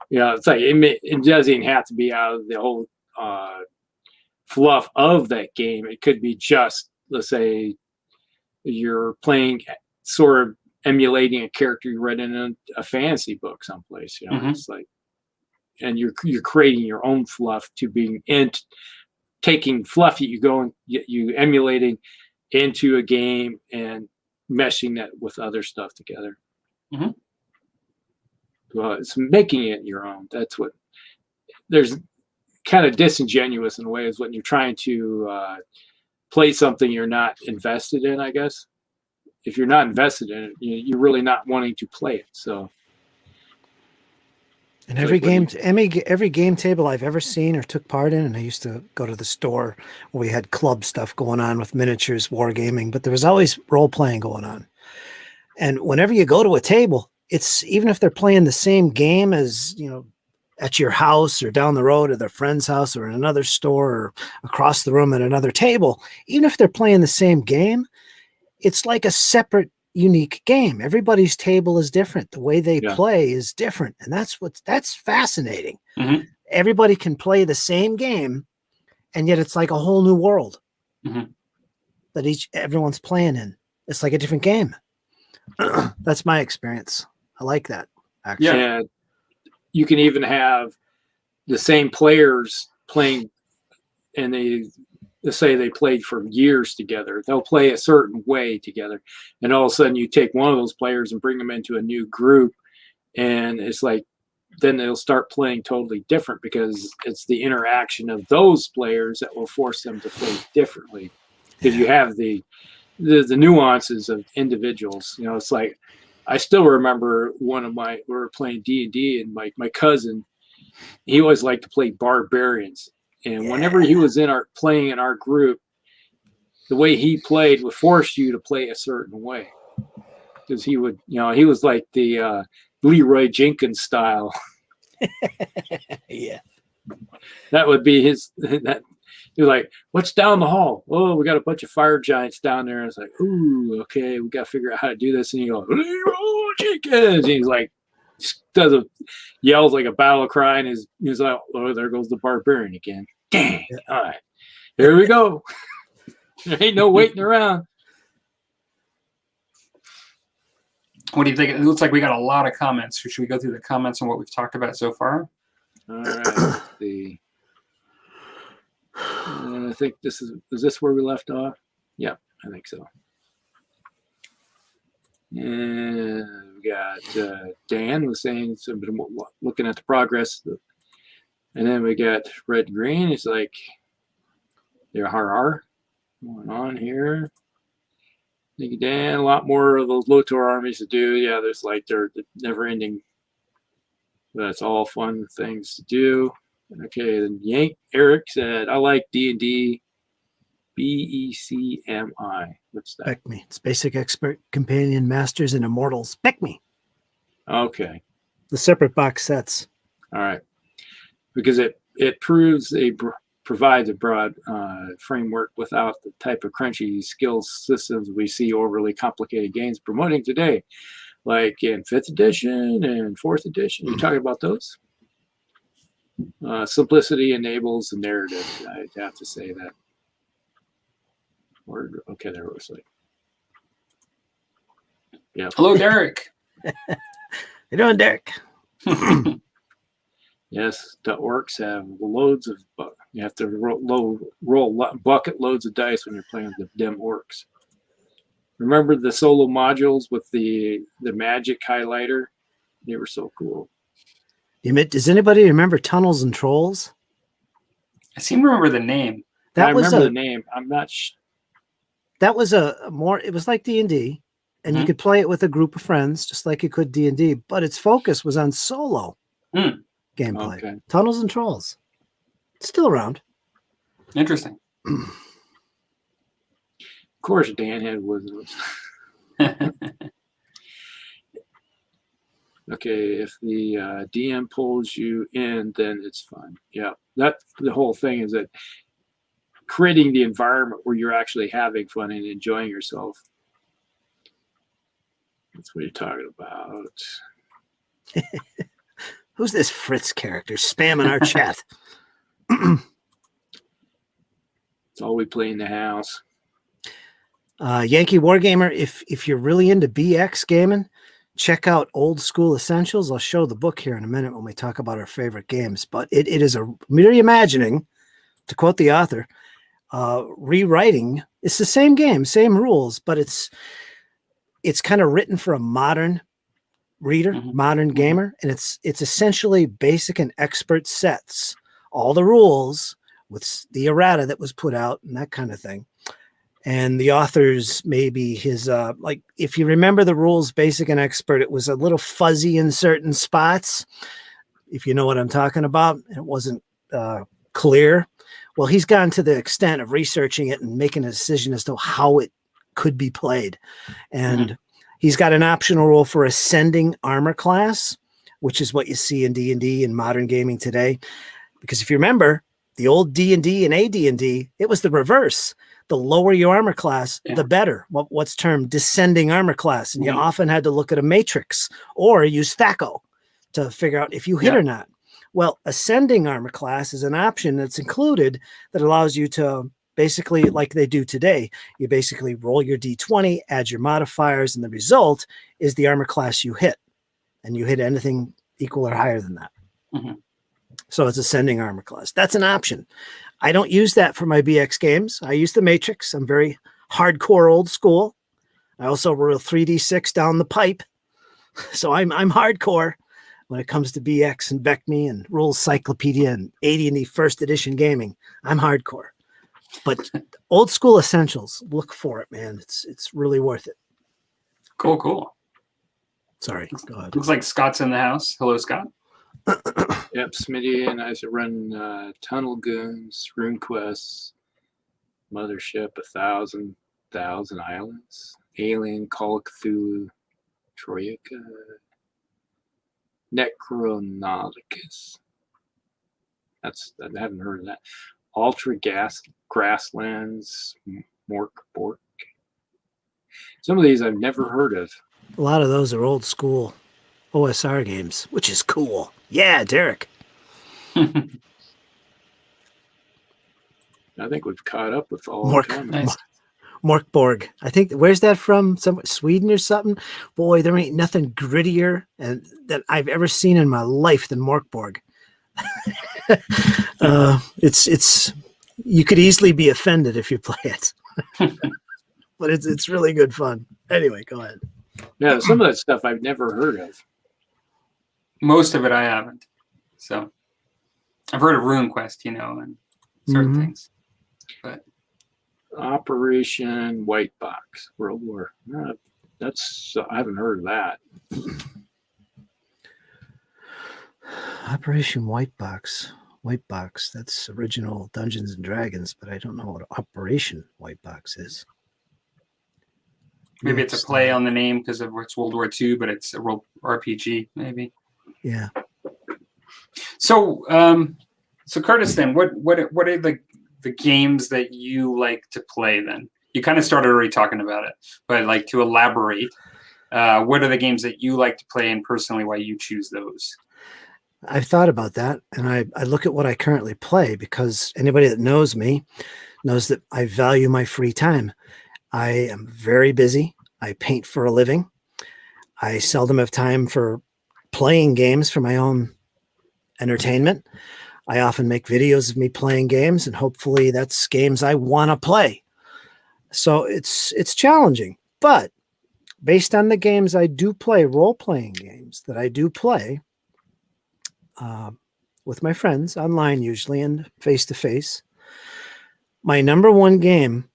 you know, it's like it doesn't have to be out of the whole fluff of that game. It could be just, let's say, you're playing sort of emulating a character you read in a fantasy book someplace, you know. Mm-hmm. It's like, and you're creating your own fluff to being taking fluff that you go and you emulating into a game and meshing that with other stuff together. Mm-hmm. Well, it's making it your own. That's what there's kind of disingenuous in a way is when you're trying to play something you're not invested in, I guess. If you're not invested in it, you're really not wanting to play it. So, and every game table I've ever seen or took part in, and I used to go to the store where we had club stuff going on with miniatures, wargaming, but there was always role playing going on. And whenever you go to a table, it's even if they're playing the same game as, you know, at your house or down the road at their friend's house or in another store or across the room at another table, even if they're playing the same game, it's like a separate, unique game. Everybody's table is different. The way they play is different. And that's fascinating. Mm-hmm. Everybody can play the same game, and yet it's like a whole new world that everyone's playing in. It's like a different game. That's my experience. I like that, actually. Yeah. You can even have the same players playing, and let's say they played for years together. They'll play a certain way together, and all of a sudden you take one of those players and bring them into a new group, and it's like then they'll start playing totally different because it's the interaction of those players that will force them to play differently. Because you have the nuances of individuals. You know, it's like I still remember we were playing D&D, and my cousin, he always liked to play barbarians. And whenever he was playing in our group, the way he played would force you to play a certain way. Because he would, you know, he was like the Leroy Jenkins style. Yeah. That would be his. That you're like, what's down the hall? Oh, we got a bunch of fire giants down there. And it's like, ooh, okay, we got to figure out how to do this. And you go, oh, chickens. And he's like, yells like a battle cry, and he's like, oh, there goes the barbarian again. Dang. Yeah. All right, here we go. There ain't no waiting around. What do you think? It looks like we got a lot of comments. Should we go through the comments on what we've talked about so far? All right, let's see. I think is this where we left off? Yeah, I think so. And we got Dan was saying something, looking at the progress. And then we got Red Green. It's like, there are going on here. Thank you, Dan. A lot more of those Lotor armies to do. Yeah, there's like they're never ending. That's all fun things to do. Okay, then Eric said, I like D&D BECMI. What's that? BECMI. It's Basic Expert Companion Masters and Immortals. BECMI. Okay. The separate box sets. All right. Because it provides a broad framework without the type of crunchy skills systems we see overly complicated games promoting today, like in 5th edition and 4th edition. You talking about those? Simplicity enables the narrative. I'd have to say that. Okay, there was like, yeah. Hello, Derek. How you doing, Derek? Yes, the orcs have loads of. You have to roll bucket loads of dice when you're playing with the dim orcs. Remember the solo modules with the magic highlighter? They were so cool. Does anybody remember Tunnels and Trolls? I seem to remember the name. I remember the name. I'm not. That was it was like D&D, and you could play it with a group of friends, just like you could D&D, but its focus was on solo gameplay. Okay. Tunnels and Trolls. It's still around. Interesting. Of course, Dan had wizards. Okay, if the DM pulls you in, then it's fun. Yeah, that's the whole thing, is that creating the environment where you're actually having fun and enjoying yourself. That's what you're talking about. Who's this Fritz character spamming our chat? It's all we play in the house. Yankee Wargamer, if you're really into BX gaming, check out Old School Essentials. I'll show the book here in a minute when we talk about our favorite games. But it is a reimagining, to quote the author, rewriting. It's the same game, same rules, but it's kind of written for a modern reader, modern gamer, and it's essentially basic and expert sets, all the rules with the errata that was put out and that kind of thing. And the author's maybe his like, if you remember the rules, basic and expert, it was a little fuzzy in certain spots, if you know what I'm talking about. It wasn't clear. Well, he's gone to the extent of researching it and making a decision as to how it could be played. And he's got an optional rule for ascending armor class, which is what you see in D&D and modern gaming today. Because if you remember, the old D&D and AD&D, it was the reverse. The lower your armor class, the better. What's termed descending armor class. And you often had to look at a matrix or use THACO to figure out if you hit or not. Well, ascending armor class is an option that's included that allows you to basically, like they do today, you basically roll your D20, add your modifiers, and the result is the armor class you hit. And you hit anything equal or higher than that. So it's ascending armor class. That's an option. I don't use that for my BX games. I use the matrix. I'm very hardcore old school. I also roll 3d6 down the pipe. So I'm hardcore when it comes to BX and BECMI and Rules Cyclopedia and AD&D first edition gaming. I'm hardcore. But Old School Essentials, look for it, man. It's really worth it. Cool. Sorry, go ahead. Looks like Scott's in the house. Hello, Scott. Yep, Smitty and I used to run Tunnel Goons, Rune Quests, Mothership, 1,000 Islands, Alien, Call of Cthulhu, Troika. Necronauticus. I haven't heard of that. Ultra Grasslands, Morkbork. Some of these I've never heard of. A lot of those are old school OSR games, which is cool. Yeah, Derek. I think we've caught up with all Mork. the comments. Nice. Morkborg. I think, where's that from? Sweden or something? Boy, there ain't nothing grittier and that I've ever seen in my life than Morkborg. It's you could easily be offended if you play it, but it's really good fun. Anyway, go ahead. Yeah, some of that stuff I've never heard of. Most of it I haven't. So I've heard of RuneQuest, and certain Mhm. things. But Operation White Box, World War. That's I haven't heard of that. Operation White Box. White Box. That's original Dungeons and Dragons, but I don't know what Operation White Box is. maybe it's a play on the name because of it's World War II, but it's a role RPG, maybe. Yeah. So, so Curtis, then what are the games that you like to play? Then you kind of started already talking about it, but like to elaborate, what are the games that you like to play, and personally, why you choose those? I've thought about that, and I look at what I currently play because anybody that knows me knows that I value my free time. I am very busy. I paint for a living. I seldom have time for playing games for my own entertainment. I often make videos of me playing games, and hopefully that's games I want to play. So it's challenging, but based on the games I do play, role-playing games that I do play with my friends online usually and face-to-face, my number one game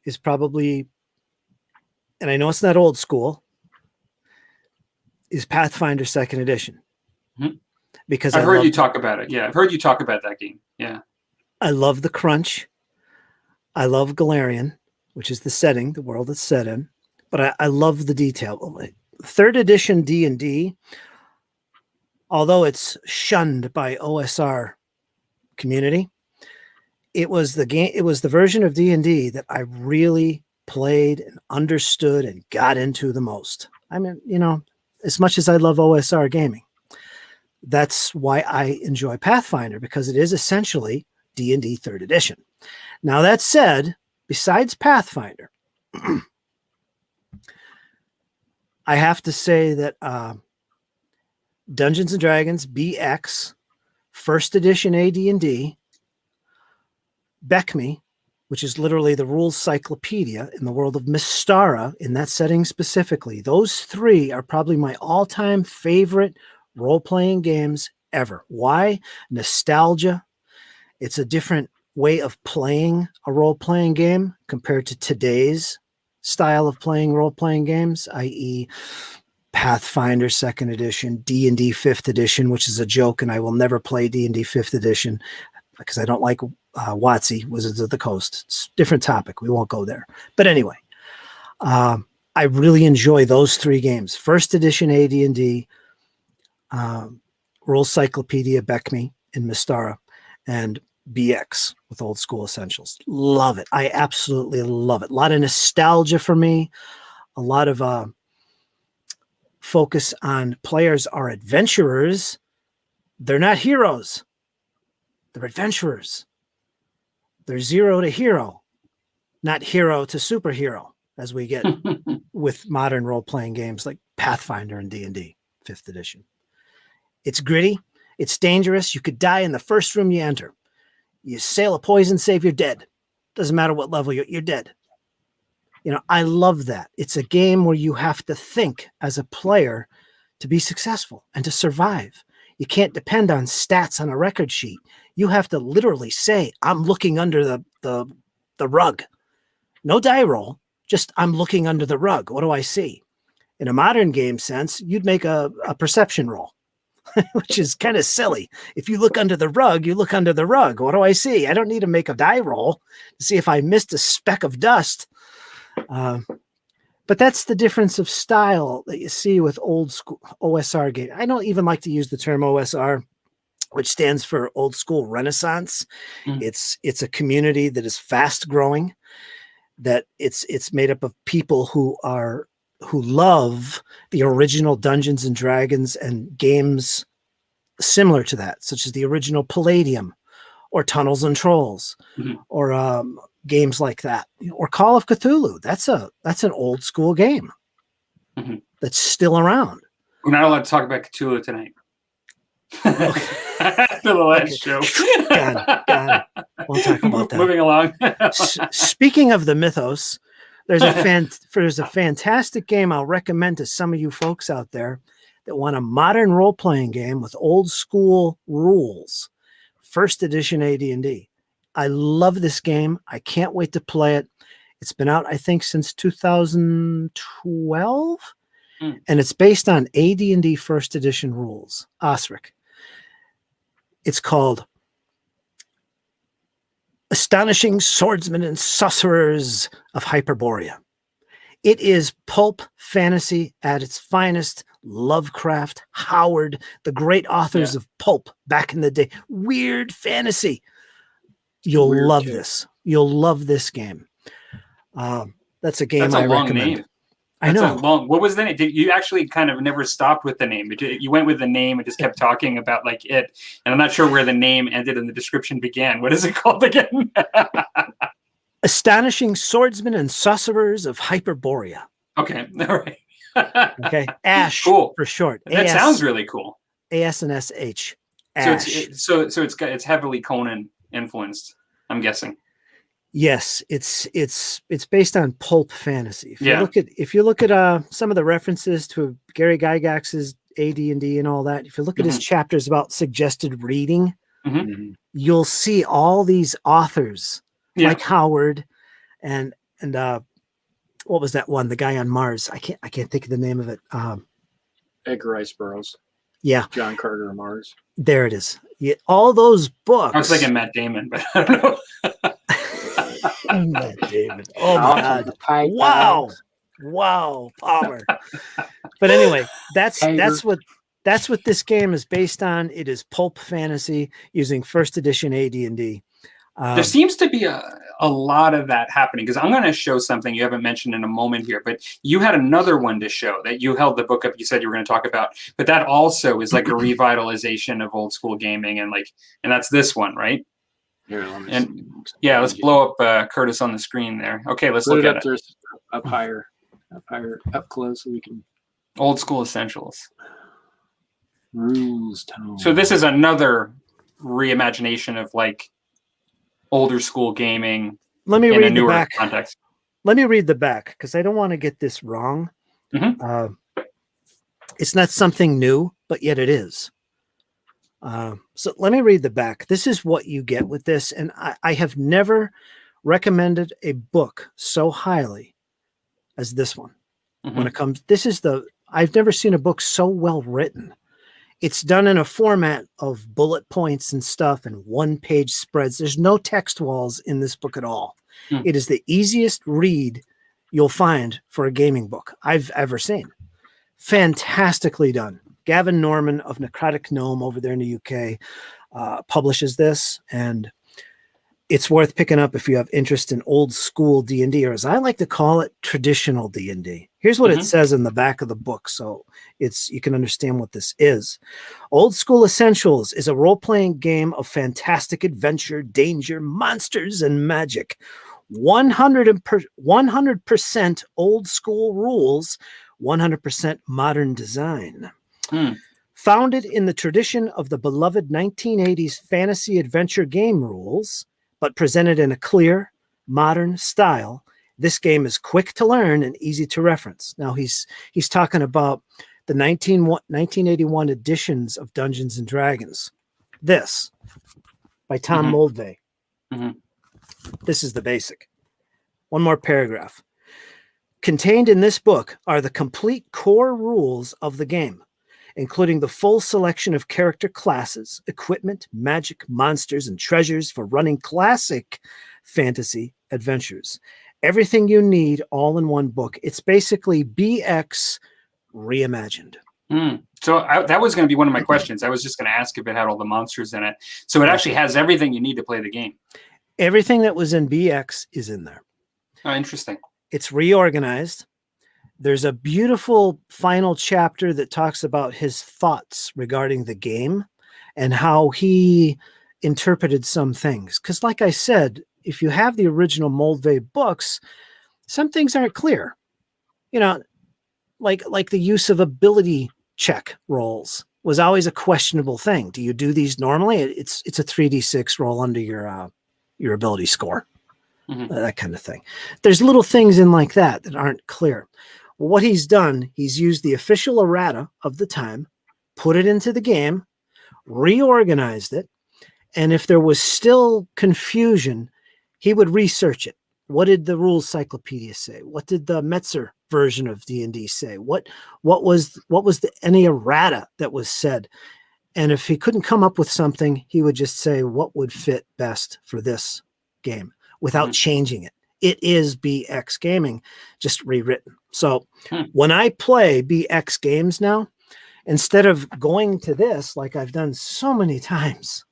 is probably, and I know it's not old school, is Pathfinder 2nd Edition. Mhm. Because I've heard you talk about it. Yeah, I've heard you talk about that game. Yeah. I love the crunch. I love Galarian, which is the setting, the world it's set in. But I love the detail. 3rd edition D&D, although it's shunned by OSR community, it was the game. It was the version of D&D that I really played and understood and got into the most. I mean, as much as I love OSR gaming, that's why I enjoy Pathfinder, because it is essentially D&D 3rd edition. Now, that said, besides Pathfinder, I have to say that Dungeons & Dragons BX, 1st edition AD&D, Beckme, which is literally the rules cyclopedia in the world of Mystara, in that setting specifically, those 3 are probably my all-time favorite role-playing games ever. Why? Nostalgia. It's a different way of playing a role-playing game compared to today's style of playing role-playing games, i.e. Pathfinder 2nd edition, D&D 5th edition, which is a joke, and I will never play D&D 5th edition because I don't like WotC, Wizards of the Coast. It's a different topic. We won't go there. But anyway, I really enjoy those 3 games. 1st edition AD&D, Rules Cyclopedia Beckme in Mystara, and BX with Old School Essentials. Love it. I absolutely love it. A lot of nostalgia for me. A lot of focus on players are adventurers. They're not heroes. They're adventurers. They're 0 to hero, not hero to superhero, as we get with modern role-playing games like Pathfinder and D&D 5th edition. It's gritty. It's dangerous. You could die in the first room you enter. You sail a poison save, you're dead. Doesn't matter what level you're dead. I love that. It's a game where you have to think as a player to be successful and to survive. You can't depend on stats on a record sheet. You have to literally say, I'm looking under the rug. No die roll, just I'm looking under the rug. What do I see? In a modern game sense, you'd make a perception roll, which is kind of silly. If you look under the rug, you look under the rug. What do I see? I don't need to make a die roll to see if I missed a speck of dust. But that's the difference of style that you see with old school OSR game. I don't even like to use the term OSR, which stands for old school Renaissance. Mm. It's a community that is fast growing, that it's made up of people who love the original Dungeons and Dragons and games similar to that, such as the original Palladium or Tunnels and Trolls, Mhm. or games like that, or Call of Cthulhu. That's an old school game Mhm. that's still around. We're not allowed to talk about Cthulhu tonight. After the last show. Got it. We'll talk about that. Moving along. Speaking of the mythos, there's a fantastic game I'll recommend to some of you folks out there that want a modern role-playing game with old school rules. First edition AD&D. I love this game. I can't wait to play it. It's been out, I think, since 2012, and it's based on AD&D first edition rules. Osric. It's called Astonishing Swordsmen and Sorcerers of Hyperborea. It is pulp fantasy at its finest. Lovecraft, Howard, the great authors of pulp back in the day. Weird fantasy. You'll love this. You'll love this game. That's a game That's a I long recommend. name. I know. What was the name? You actually kind of never stopped with the name. You went with the name and just kept talking about like it. And I'm not sure where the name ended and the description began. What is it called again? Astonishing Swordsmen and Sorcerers of Hyperborea. Okay. All right. Okay. Ash Cool. for short. That sounds really cool. AS and SH. Ash. So it's heavily Conan influenced, I'm guessing. Yes, it's based on pulp fantasy. If you look at some of the references to Gary Gygax's AD&D and all that, if you look at his chapters about suggested reading, you'll see all these authors like Howard and what was that one? The guy on Mars. I can't think of the name of it. Edgar Rice Burroughs. Yeah. John Carter of Mars. There it is. Yeah, all those books. I was thinking Matt Damon, but I don't know. Matt Damon. Oh my God. Wow, Palmer. But anyway, that's what this game is based on. It is pulp fantasy using first edition AD&D. There seems to be a lot of that happening, because I'm going to show something you haven't mentioned in a moment here, but you had another one to show that you held the book up. You said you were going to talk about, but that also is like a revitalization of old school gaming, and that's this one, right? Here, let's blow up Curtis on the screen there. Okay, let's look at it. Up higher, up close, so we can. Old School Essentials. Rules tone. So this is another reimagination of like older school gaming. Let me read the back. Context. Let me read the back, because I don't want to get this wrong. It's not something new, but yet it is. So let me read the back. This is what you get with this. And I have never recommended a book so highly as this one. When it comes, I've never seen a book so well written. It's done in a format of bullet points and stuff and one-page spreads. There's no text walls in this book at all. It is the easiest read you'll find for a gaming book I've ever seen. Fantastically done. Gavin Norman of Necrotic Gnome over there in the UK publishes this, and it's worth picking up if you have interest in old school D&D, or as I like to call it, traditional D&D. Here's what it says in the back of the book, so you can understand what this is. Old School Essentials is a role-playing game of fantastic adventure, danger, monsters, and magic. 100% old school rules, 100% modern design. Founded in the tradition of the beloved 1980s fantasy adventure game rules, but presented in a clear, modern style, this game is quick to learn and easy to reference. Now he's talking about the 1981 editions of Dungeons and Dragons. This by Tom Moldvay. This is the basic. One more paragraph. Contained in this book are the complete core rules of the game, including the full selection of character classes, equipment, magic, monsters, and treasures for running classic fantasy adventures. everything you need all in one book. It's basically BX reimagined. So that was going to be one of my questions. I was just going to ask if it had all the monsters in it. So it actually has everything you need to play the game. Everything that was in BX is in there. Oh, interesting. It's reorganized. There's a beautiful final chapter that talks about his thoughts regarding the game and how he interpreted some things. Because like I said, if you have the original Moldvay books, some things aren't clear. You know, like the use of ability check rolls was always a questionable thing. Do you do these normally? It's a 3d6 roll under your ability score, that kind of thing. There's little things in like that aren't clear. Well, what he's done, he's used the official errata of the time, put it into the game, reorganized it, and if there was still confusion, he would research it. What did the rules cyclopedia say? What did the Metzer version of D&D say? What was any errata that was said? And if he couldn't come up with something, he would just say what would fit best for this game without changing it. It is BX gaming, just rewritten. So when I play BX games now, instead of going to this like I've done so many times,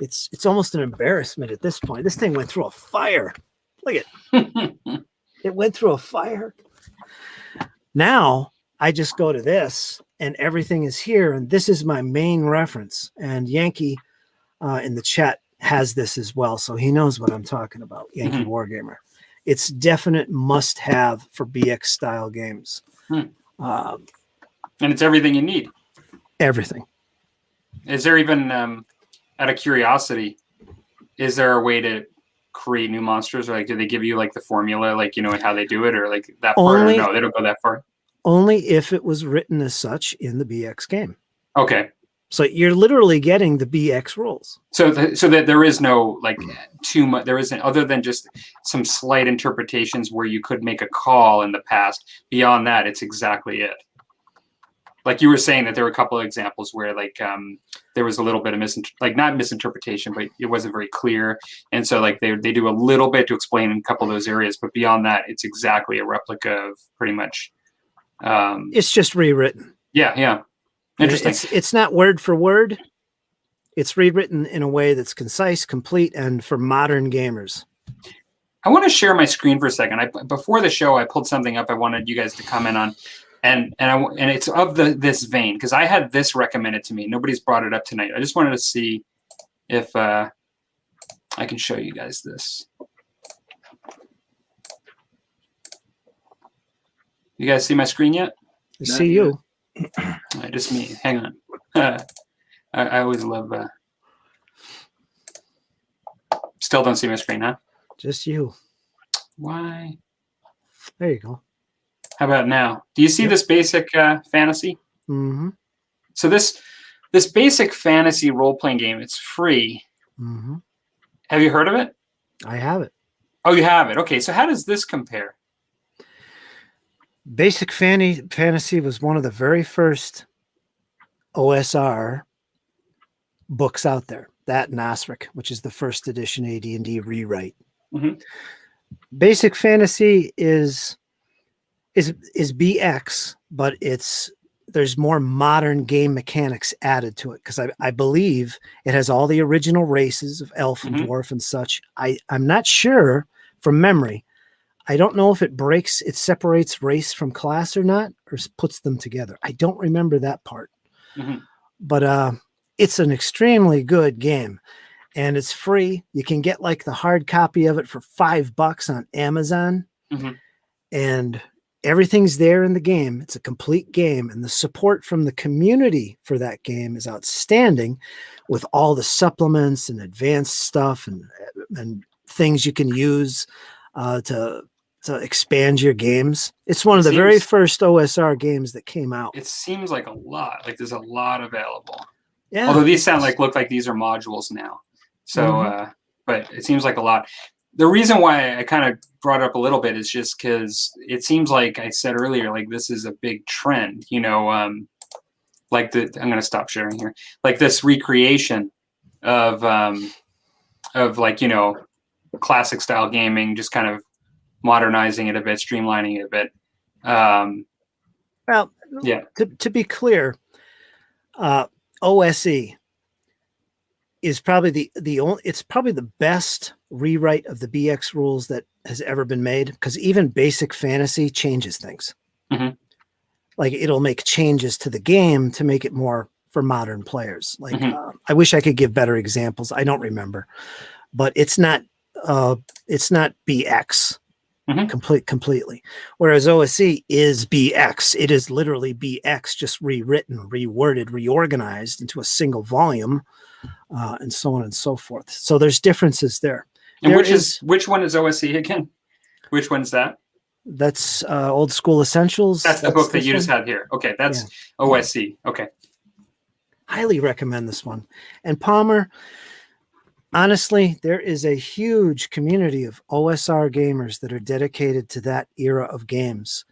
it's almost an embarrassment at this point. This thing went through a fire. Look at it went through a fire. Now I just go to this and everything is here. And this is my main reference. And Yankee in the chat has this as well. So he knows what I'm talking about. Yankee Wargamer. It's definite must have for BX style games. And it's everything you need. Everything. Is there even, out of curiosity, is there a way to create new monsters? Or like, do they give you like the formula, like, you know, and how they do it, or like that part? Or no, they don't go that far. Only if it was written as such in the BX game. Okay. So you're literally getting the BX rules. So that there is no like too much. There isn't, other than just some slight interpretations where you could make a call in the past. Beyond that, it's exactly it. Like you were saying that there were a couple of examples where like there was a little bit of not misinterpretation, but it wasn't very clear. And so like they do a little bit to explain in a couple of those areas, but beyond that, it's exactly a replica of pretty much. It's just rewritten. Yeah. Interesting. It's not word for word. It's rewritten in a way that's concise, complete, and for modern gamers. I want to share my screen for a second. Before the show, I pulled something up I wanted you guys to comment on. And it's of this vein, because I had this recommended to me. Nobody's brought it up tonight. I just wanted to see if I can show you guys this. You guys see my screen yet? I see you. Just me. Hang on. I always love. Still don't see my screen, huh? Just you. Why? There you go. How about now? Do you see this basic fantasy? Mm-hmm. So this basic fantasy role-playing game, it's free. Mm-hmm. Have you heard of it? I have it. Oh, you have it. Okay, so how does this compare? Basic Fantasy was one of the very first OSR books out there. That and Osric, which is the first edition AD&D rewrite. Mm-hmm. Basic Fantasy is BX, but there's more modern game mechanics added to it, because I believe it has all the original races of elf and dwarf and such. I'm not sure from memory. I don't know if it separates race from class or not, or puts them together. I don't remember that part. But it's an extremely good game, and it's free. You can get like the hard copy of it for $5 on Amazon, and everything's there in the game. It's a complete game, and the support from the community for that game is outstanding, with all the supplements and advanced stuff and things you can use to expand your games. It's one of the very first OSR games that came out. It seems like a lot. Like there's a lot available. Yeah. Although these look like these are modules now. So, but it seems like a lot. The reason why I kind of brought it up a little bit is just because it seems like I said earlier, like this is a big trend, you know, like I'm going to stop sharing here, like this recreation of like, you know, classic style gaming, just kind of modernizing it a bit, streamlining it a bit. Well, Yeah. To be clear, OSE is probably the only. It's probably the best rewrite of the BX rules that has ever been made, because even basic fantasy changes things. Mhm. Like, it'll make changes to the game to make it more for modern players. Like, Mhm. I wish I could give better examples. I don't remember, but it's not BX Mhm. completely. Whereas OSE is BX. It is literally BX, just rewritten, reworded, reorganized into a single volume, and so on and so forth. So there's differences there. And There which one is OSE again? Which one's that? That's Old School Essentials. That's the book that this you just one. had here. Okay, that's OSE. Okay. Highly recommend this one. And Palmer, honestly, there is a huge community of OSR gamers that are dedicated to that era of games.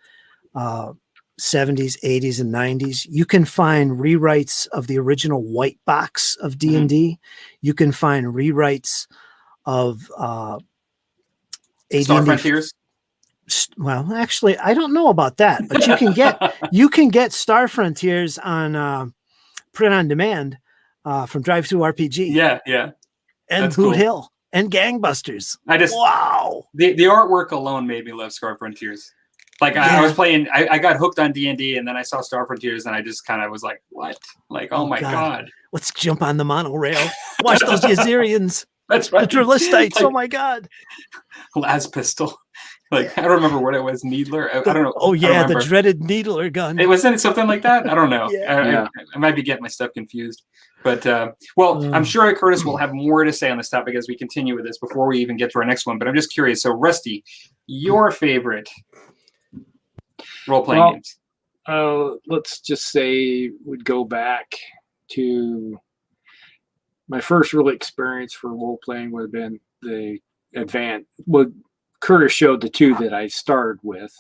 70s, 80s, and 90s. You can find rewrites of the original white box of D&D. You can find rewrites of Star AD&D. Frontiers. Well, actually, I don't know about that, but you can get Star Frontiers on print on demand from Drive-Thru RPG. Yeah. And That's Boot cool. Hill and Gangbusters. Wow. The artwork alone made me love Star Frontiers. Like, I was playing, I got hooked on D&D, and then I saw Star Frontiers, and I just kind of was like, what? Like, oh my God. Let's jump on the monorail. Watch those Yazirians. That's right. The Drilistites. Like, Oh my God. Las Pistol. Like, I don't remember what it was. Needler. I don't know. Oh yeah, the dreaded Needler gun. It wasn't something like that. I don't know. Yeah. I might be getting my stuff confused. But I'm sure Curtis will have more to say on this topic as we continue with this before we even get to our next one. But I'm just curious. So, Rusty, your favorite role-playing games? Let's just say we'd go back to my first real experience for role-playing would have been the advanced. Well, Curtis showed the two that I started with,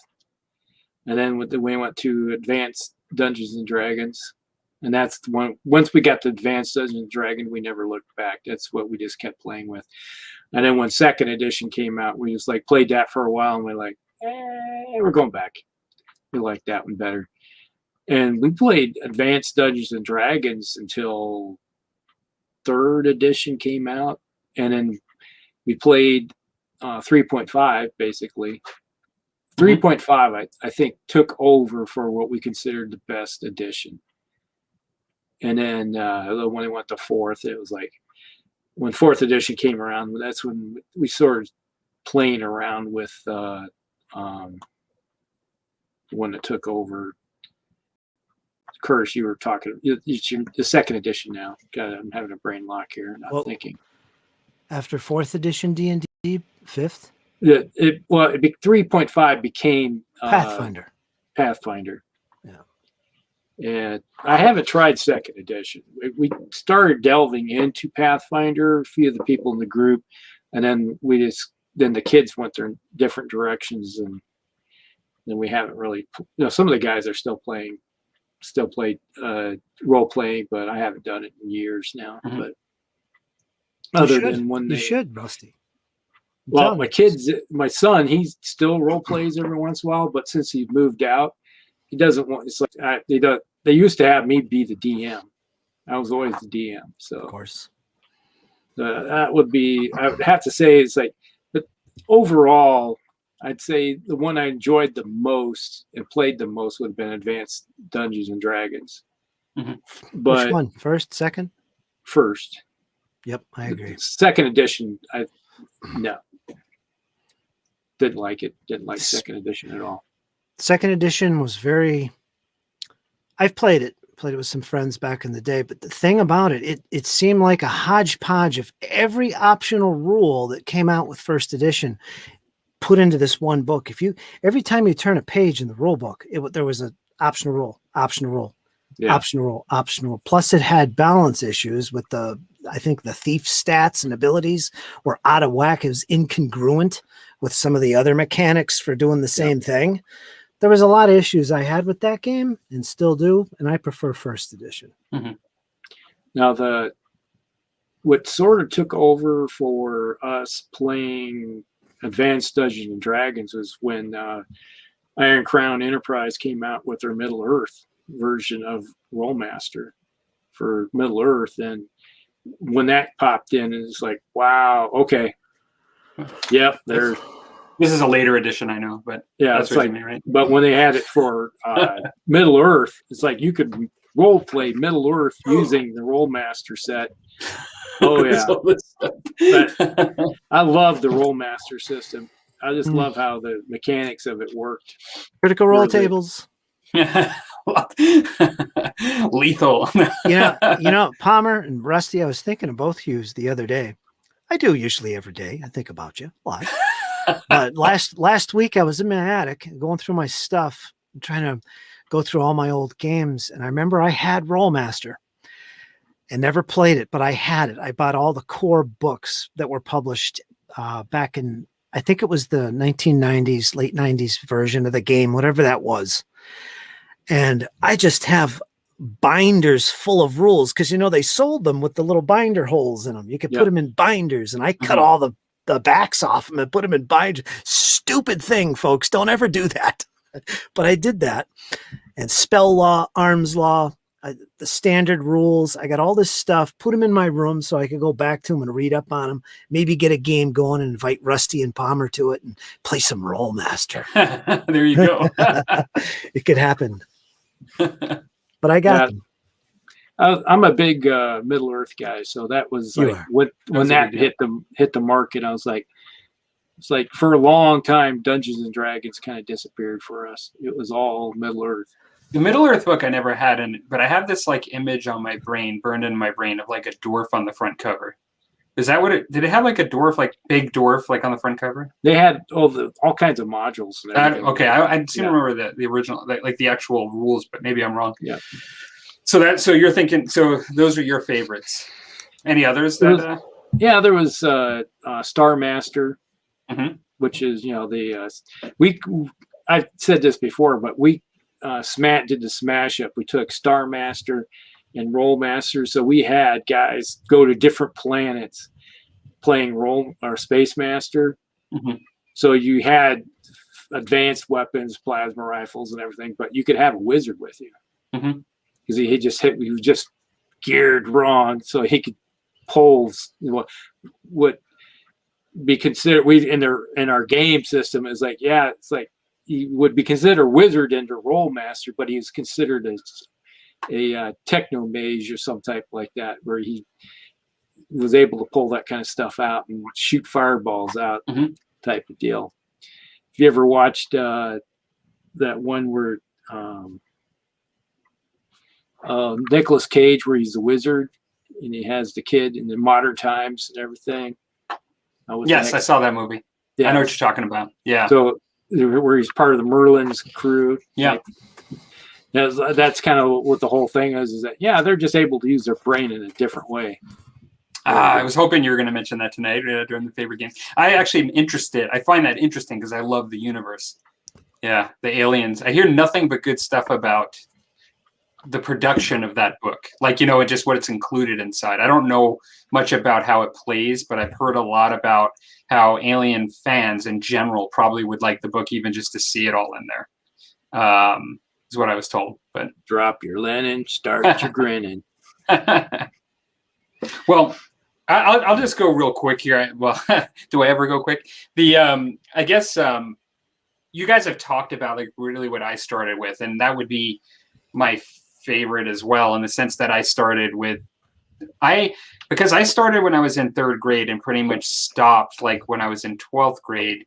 and then we went to Advanced Dungeons and Dragons, and that's the one. Once we got to Advanced Dungeons and Dragons, we never looked back. That's what we just kept playing with. And then when second edition came out, we just like played that for a while, and we're like, we're going back. We like that one better. And we played Advanced Dungeons and Dragons until third edition came out, and then we played 3.5 basically. 3.5 I think took over for what we considered the best edition. And then when it went to fourth, it was like when fourth edition came around, that's when we started playing around with the one that took over. Curtis, you were talking the second edition now. God, I'm having a brain lock here, not thinking. After fourth edition D&D, fifth? 3.5 became Pathfinder. Yeah. And I haven't tried second edition. We started delving into Pathfinder, a few of the people in the group, and then the kids went their different directions, and then we haven't really. Some of the guys are still play role playing, but I haven't done it in years now. Mm-hmm. But other than when you should, Musty. Well, my son, he still role plays every once in a while, but since he moved out, he doesn't want. It's like they used to have me be the DM. I was always the DM, so of course that would be. I would have to say it's like, but overall, I'd say the one I enjoyed the most and played the most would have been Advanced Dungeons and Dragons. Mm-hmm. But which one? First, second? First. Yep, I agree. Second edition, no. Didn't like it. Didn't like second edition at all. Second edition was I've played it with some friends back in the day, but the thing about it seemed like a hodgepodge of every optional rule that came out with first edition put into this one book. Every time you turn a page in the rule book, there was an optional rule, yeah. optional rule. Plus it had balance issues with I think the thief stats and abilities were out of whack. It was incongruent with some of the other mechanics for doing the same thing. There was a lot of issues I had with that game and still do, and I prefer first edition. Mm-hmm. Now what sort of took over for us playing Advanced Dungeons and Dragons was when Iron Crown Enterprise came out with their Middle Earth version of Rollmaster for Middle Earth, and when that popped in, it's like, wow, okay, yep, they're. This is a later edition, I know, but Yeah, that's it's what like, you mean, right? but when they had it for Middle Earth, it's like you could role play Middle Earth using the Rollmaster set. Oh yeah, but I love the Rollmaster system. I just love how the mechanics of it worked. Critical Role tables. Lethal. You know, Palmer and Rusty, I was thinking of both of you the other day. I do usually every day. I think about you a lot. But last week I was in my attic going through my stuff, trying to go through all my old games. And I remember I had Rollmaster and never played it, but I had it. I bought all the core books that were published back in, I think it was the 1990s, late 90s version of the game, whatever that was. And I just have binders full of rules because, you know, they sold them with the little binder holes in them. You could put them in binders, and I cut all the backs off them and put them in binders. Stupid thing, folks. Don't ever do that. But I did that. And spell law, arms law, the standard rules. I got all this stuff, put them in my room so I could go back to them and read up on them, maybe get a game going and invite Rusty and Palmer to it and play some Rollmaster. There you go. It could happen. But I got them. I'm a big Middle Earth guy, so that was like when that hit the market. I was like, it's like for a long time, Dungeons and Dragons kind of disappeared for us. It was all Middle Earth. The Middle Earth book I never had, but I have this like image on my brain, burned in my brain, of like a dwarf on the front cover. Is that what it? Did it have like a dwarf, like big dwarf, like on the front cover? They had all kinds of modules. Okay, I seem to remember the original, like the actual rules, but maybe I'm wrong. Yeah. So you're thinking. So those are your favorites. Any others that? Yeah, there was Star Master, which is I've said this before, but we did the smash up. We took Star Master and Rollmaster, so we had guys go to different planets playing Space Master. So you had advanced weapons, plasma rifles, and everything, but you could have a wizard with you because he was just geared wrong, so he could pull what be considered in our game system is like, it's like he would be considered a wizard under Rollmaster, but he was considered a techno mage or some type like that, where he was able to pull that kind of stuff out and shoot fireballs out, type of deal. If you ever watched that one where Nicolas Cage, where he's the wizard and he has the kid in the modern times and everything. Yes, I saw that movie. Yeah. I know what you're talking about. Yeah. So where he's part of the Merlin's crew. Yeah. That's kind of what the whole thing is that, they're just able to use their brain in a different way. I was hoping you were going to mention that tonight during the favorite game. I actually am interested. I find that interesting because I love the universe. Yeah, the aliens. I hear nothing but good stuff about the production of that book. Like, and just what it's included inside. I don't know much about how it plays, but I've heard a lot about how Alien fans in general probably would like the book even just to see it all in there. Is what I was told. But drop your linen, start your grinning. Well, I'll just go real quick here. Well, do I ever go quick? I guess you guys have talked about like really what I started with, and that would be my favorite as well, in the sense that I started with because I started when I was in 3rd grade and pretty much stopped like when I was in 12th grade.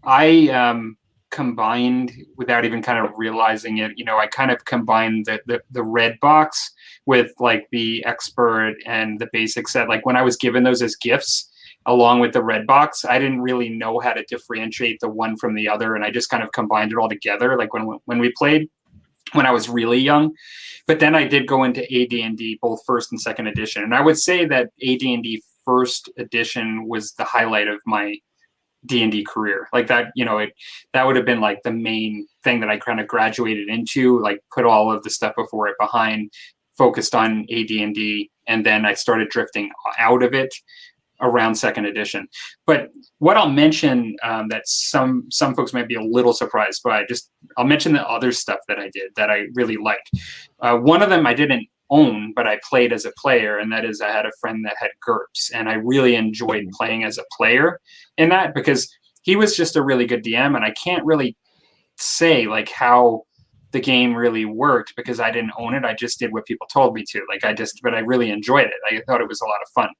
I combined, without even kind of realizing it, I kind of combined the red box with like the expert and the basic set. Like when I was given those as gifts along with the red box, I didn't really know how to differentiate the one from the other, and I just kind of combined it all together like when we played when I was really young. But then I did go into AD&D, both 1st and 2nd edition, and I would say that AD&D 1st edition was the highlight of my D&D career. Like that, that would have been like the main thing that I kind of graduated into, like put all of the stuff before it behind, focused on AD&D, and then I started drifting out of it around second edition. But what I'll mention that some folks might be a little surprised by, I'll mention the other stuff that I did that I really liked. One of them I didn't own, but I played as a player, and that is I had a friend that had GURPS, and I really enjoyed playing as a player in that because he was just a really good DM, and I can't really say like how the game really worked because I didn't own it. I just did what people told me to. But I really enjoyed it. I thought it was a lot of fun.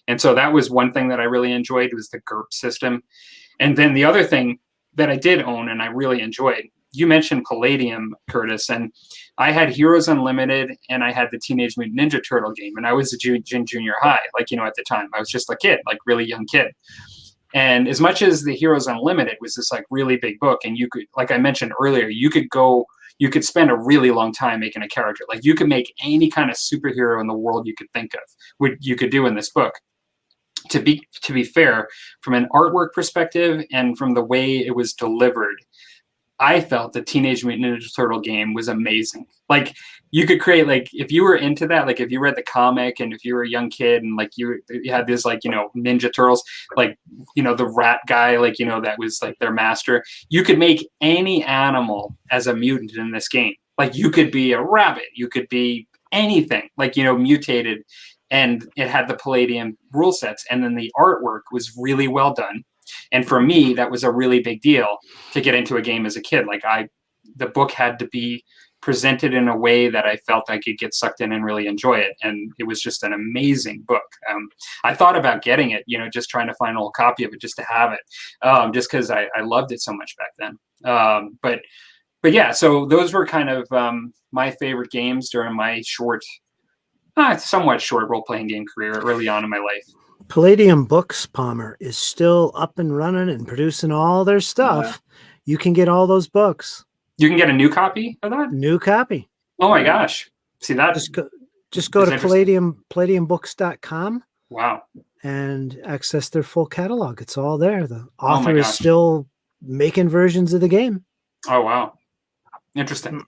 And so that was one thing that I really enjoyed was the GURP system. And then the other thing that I did own and I really enjoyed, you mentioned Palladium, Curtis, and I had Heroes Unlimited and I had the Teenage Mutant Ninja Turtle game. And I was in junior high, at the time. I was just a kid, really young kid. And as much as the Heroes Unlimited was this really big book, and you could, like I mentioned earlier, you could spend a really long time making a character. Like you could make any kind of superhero in the world you could think of, what you could do in this book. To be fair, from an artwork perspective and from the way it was delivered, I felt the Teenage Mutant Ninja Turtle game was amazing. Like you could create, if you were into that, if you read the comic and if you were a young kid and you had this Ninja Turtles, the rat guy, that was their master, you could make any animal as a mutant in this game. You could be a rabbit, you could be anything, mutated. And it had the Palladium rule sets, and then the artwork was really well done. And for me, that was a really big deal to get into a game as a kid. The book had to be presented in a way that I felt I could get sucked in and really enjoy it. And it was just an amazing book. I thought about getting it, just trying to find a little copy of it just to have it, just because I loved it so much back then. But yeah, so those were kind of my favorite games during my somewhat short role-playing game career early on in my life. Palladium Books, Palmer, is still up and running and producing all their stuff. Yeah. You can get all those books. You can get a new copy of that? New copy. Oh my gosh. See that? Just go to palladiumbooks.com. Wow. And access their full catalog. It's all there. The author is still making versions of the game. Oh, wow. Interesting.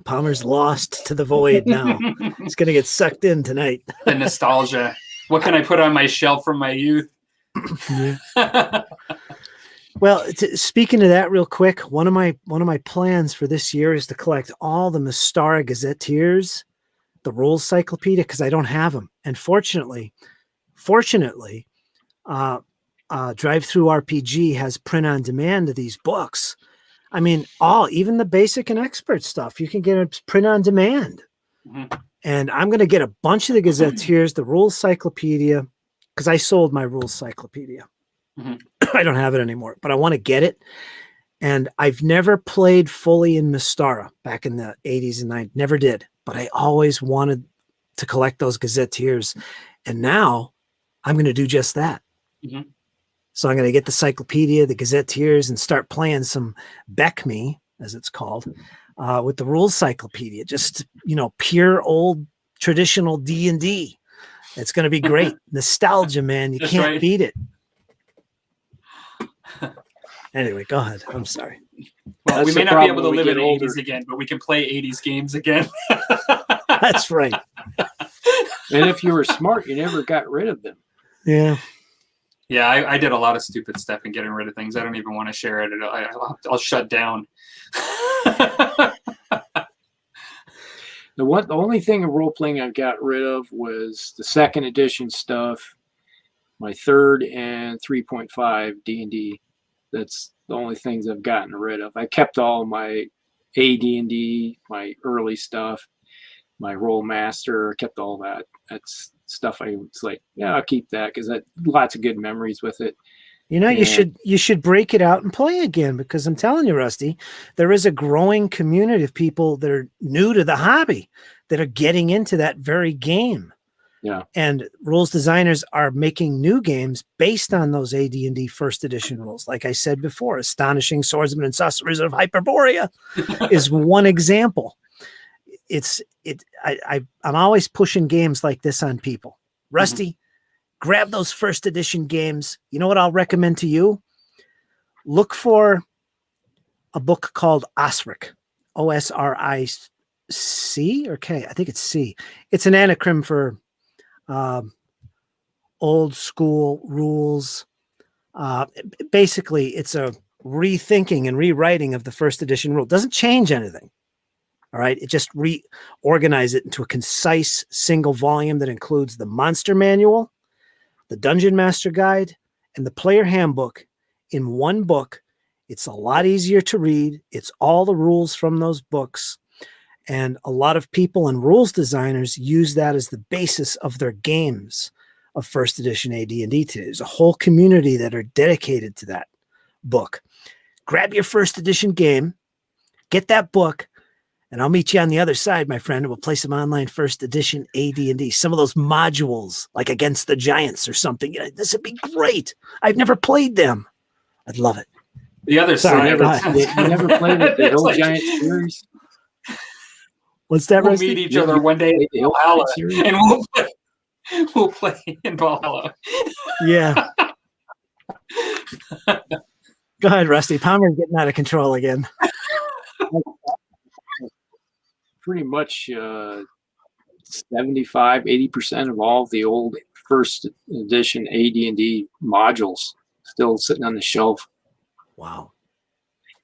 Palmer's lost to the void now. He's going to get sucked in tonight. The nostalgia. What can I put on my shelf from my youth? Well, speaking of that real quick, one of my plans for this year is to collect all the Mystara Gazetteers, the rules cyclopedia, because I don't have them. And fortunately, Drive-Thru RPG has print on demand of these books. I mean, even the basic and expert stuff, you can get it print on demand. Mm-hmm. And I'm going to get a bunch of the Gazetteers, the rules cyclopedia, because I sold my rules cyclopedia. Mm-hmm. I don't have it anymore, but I want to get it. And I've never played fully in Mystara back in the 80s and 90s. Never did. But I always wanted to collect those Gazetteers. And now I'm going to do just that. Mm-hmm. So I'm going to get the cyclopedia, the Gazetteers, and start playing some Beckme, as it's called, with the rules cyclopedia. Just, pure old traditional D&D. It's going to be great. Nostalgia, man. You can't beat it. Anyway, go ahead. I'm sorry. Well, we may not be able to live in the 80s again, but we can play 80s games again. That's right. And if you were smart, you never got rid of them. Yeah. Yeah, I did a lot of stupid stuff in getting rid of things. I don't even want to share it. I'll shut down. The only thing of role playing I got rid of was the second edition stuff, my 3rd and 3.5 D&D. That's the only things I've gotten rid of. I kept all my AD&D, my early stuff, my Roll Master. I kept all that. That's stuff it's like, yeah, I'll keep that because lots of good memories with it. You should break it out and play again, because I'm telling you, Rusty, there is a growing community of people that are new to the hobby that are getting into that very game. Yeah. And rules designers are making new games based on those AD&D first edition rules. Like I said before, Astonishing Swordsmen and Sorcerers of Hyperborea is one example. I'm always pushing games like this on people. Rusty, grab those first edition games. You know what I'll recommend to you? Look for a book called Osric, Osric, C or K. I think it's C. It's an anagram for old school rules. Basically, it's a rethinking and rewriting of the first edition rule. It doesn't change anything. All right. It just reorganizes it into a concise single volume that includes the monster manual, the dungeon master guide, and the player handbook in one book. It's a lot easier to read. It's all the rules from those books. And a lot of people and rules designers use that as the basis of their games of first edition AD&D today. There's a whole community that are dedicated to that book. Grab your first edition game, get that book, and I'll meet you on the other side, my friend, and we'll play some online first edition AD&D. Some of those modules, like Against the Giants or something. This would be great. I've never played them. I'd love it. The other Sorry, side. You never played the Hill like, Giant series? What's that, we'll Rusty? meet each other one day in Valhalla, and we'll play in Valhalla. Yeah. Go ahead, Rusty. Palmer's getting out of control again. Pretty much 75, 80% of all the old first edition AD&D modules still sitting on the shelf. Wow.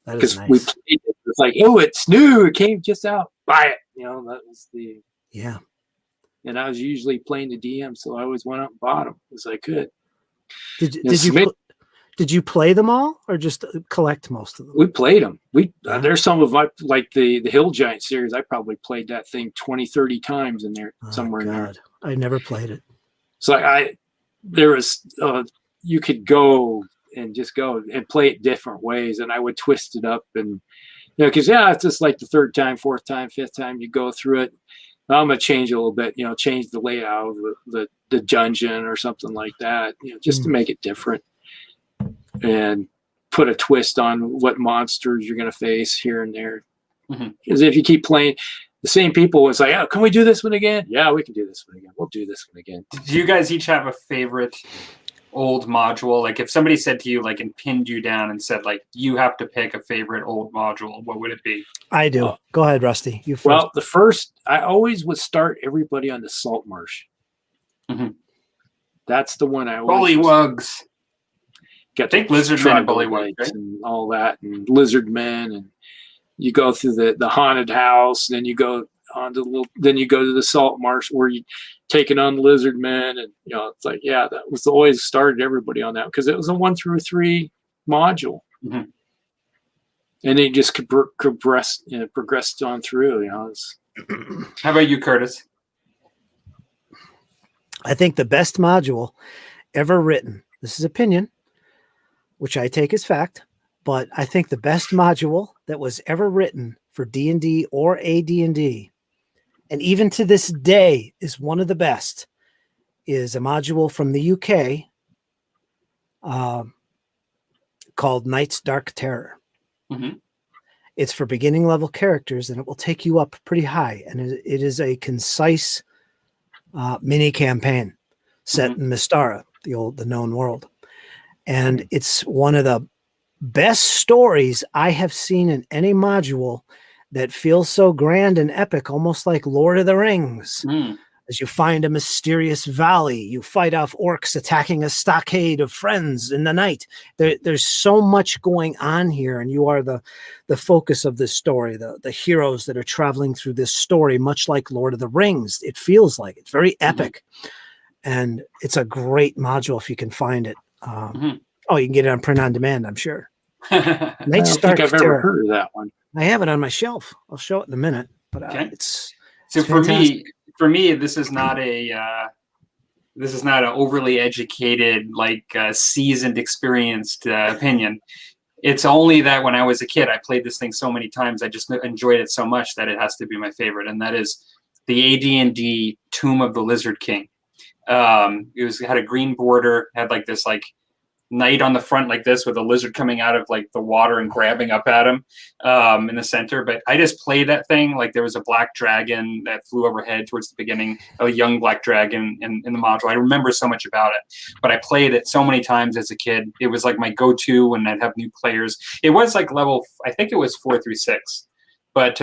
That is Because nice. we played it. It's like, oh, it's new. It came just out. Buy it. That was the... Yeah. And I was usually playing the DM, so I always went out and bought them as I could. Did you play them all or just collect most of them? We played them. There's some of my, like the Hill Giant series. I probably played that thing 20, 30 times in there, somewhere in there. I never played it. So you could go and just go and play it different ways, and I would twist it up, and because it's just like the third time, fourth time, fifth time you go through it. I'm gonna change it a little bit, change the layout of the dungeon or something like that, just to make it different and put a twist on what monsters you're gonna face here and there. Because if you keep playing the same people, it's like, oh, can we do this one again? Yeah, we can do this one again. We'll do this one again. Do you guys each have a favorite old module? Like if somebody said to you, like, and pinned you down and said, like, you have to pick a favorite old module, what would it be? I do. Go ahead, Rusty. You first. Well, the first, I always would start everybody on the Salt Marsh. That's the one I always... Bullywugs. I think Lizardmen and Bullywugs, right? And all that, and Lizardmen, and you go through the haunted house, and then you go on to then you go to the Salt Marsh where you taking on Lizardmen, and it's like, that was always started everybody on that because it was a 1 through 3 module, and then you just progressed on through. How about you, Curtis? I think the best module ever written. This is opinion, which I take as fact, but I think the best module that was ever written for D&D or AD&D, and even to this day is one of the best, is a module from the UK called Night's Dark Terror. It's for beginning level characters, and it will take you up pretty high. And it is a concise mini campaign set in Mystara, the known world. And it's one of the best stories I have seen in any module that feels so grand and epic, almost like Lord of the Rings. As you find a mysterious valley, you fight off orcs attacking a stockade of friends in the night. There's so much going on here, and you are the focus of this story, the heroes that are traveling through this story, much like Lord of the Rings. It feels like it's very epic, and it's a great module if you can find it. You can get it on print on demand, I'm sure. I don't think I've ever heard of that one. I have it on my shelf. I'll show it in a minute. But it's for me, this is not an overly educated, seasoned, experienced opinion. It's only that when I was a kid, I played this thing so many times. I just enjoyed it so much that it has to be my favorite, and that is the AD&D Tomb of the Lizard King. It had a green border, had this knight on the front like this with a lizard coming out of the water and grabbing up at him in the center. But I just played that thing there was a black dragon that flew overhead towards the beginning, a young black dragon in the module. I remember so much about it, but I played it so many times as a kid. It was my go-to when I'd have new players. It was level, I think it was 4 through 6, but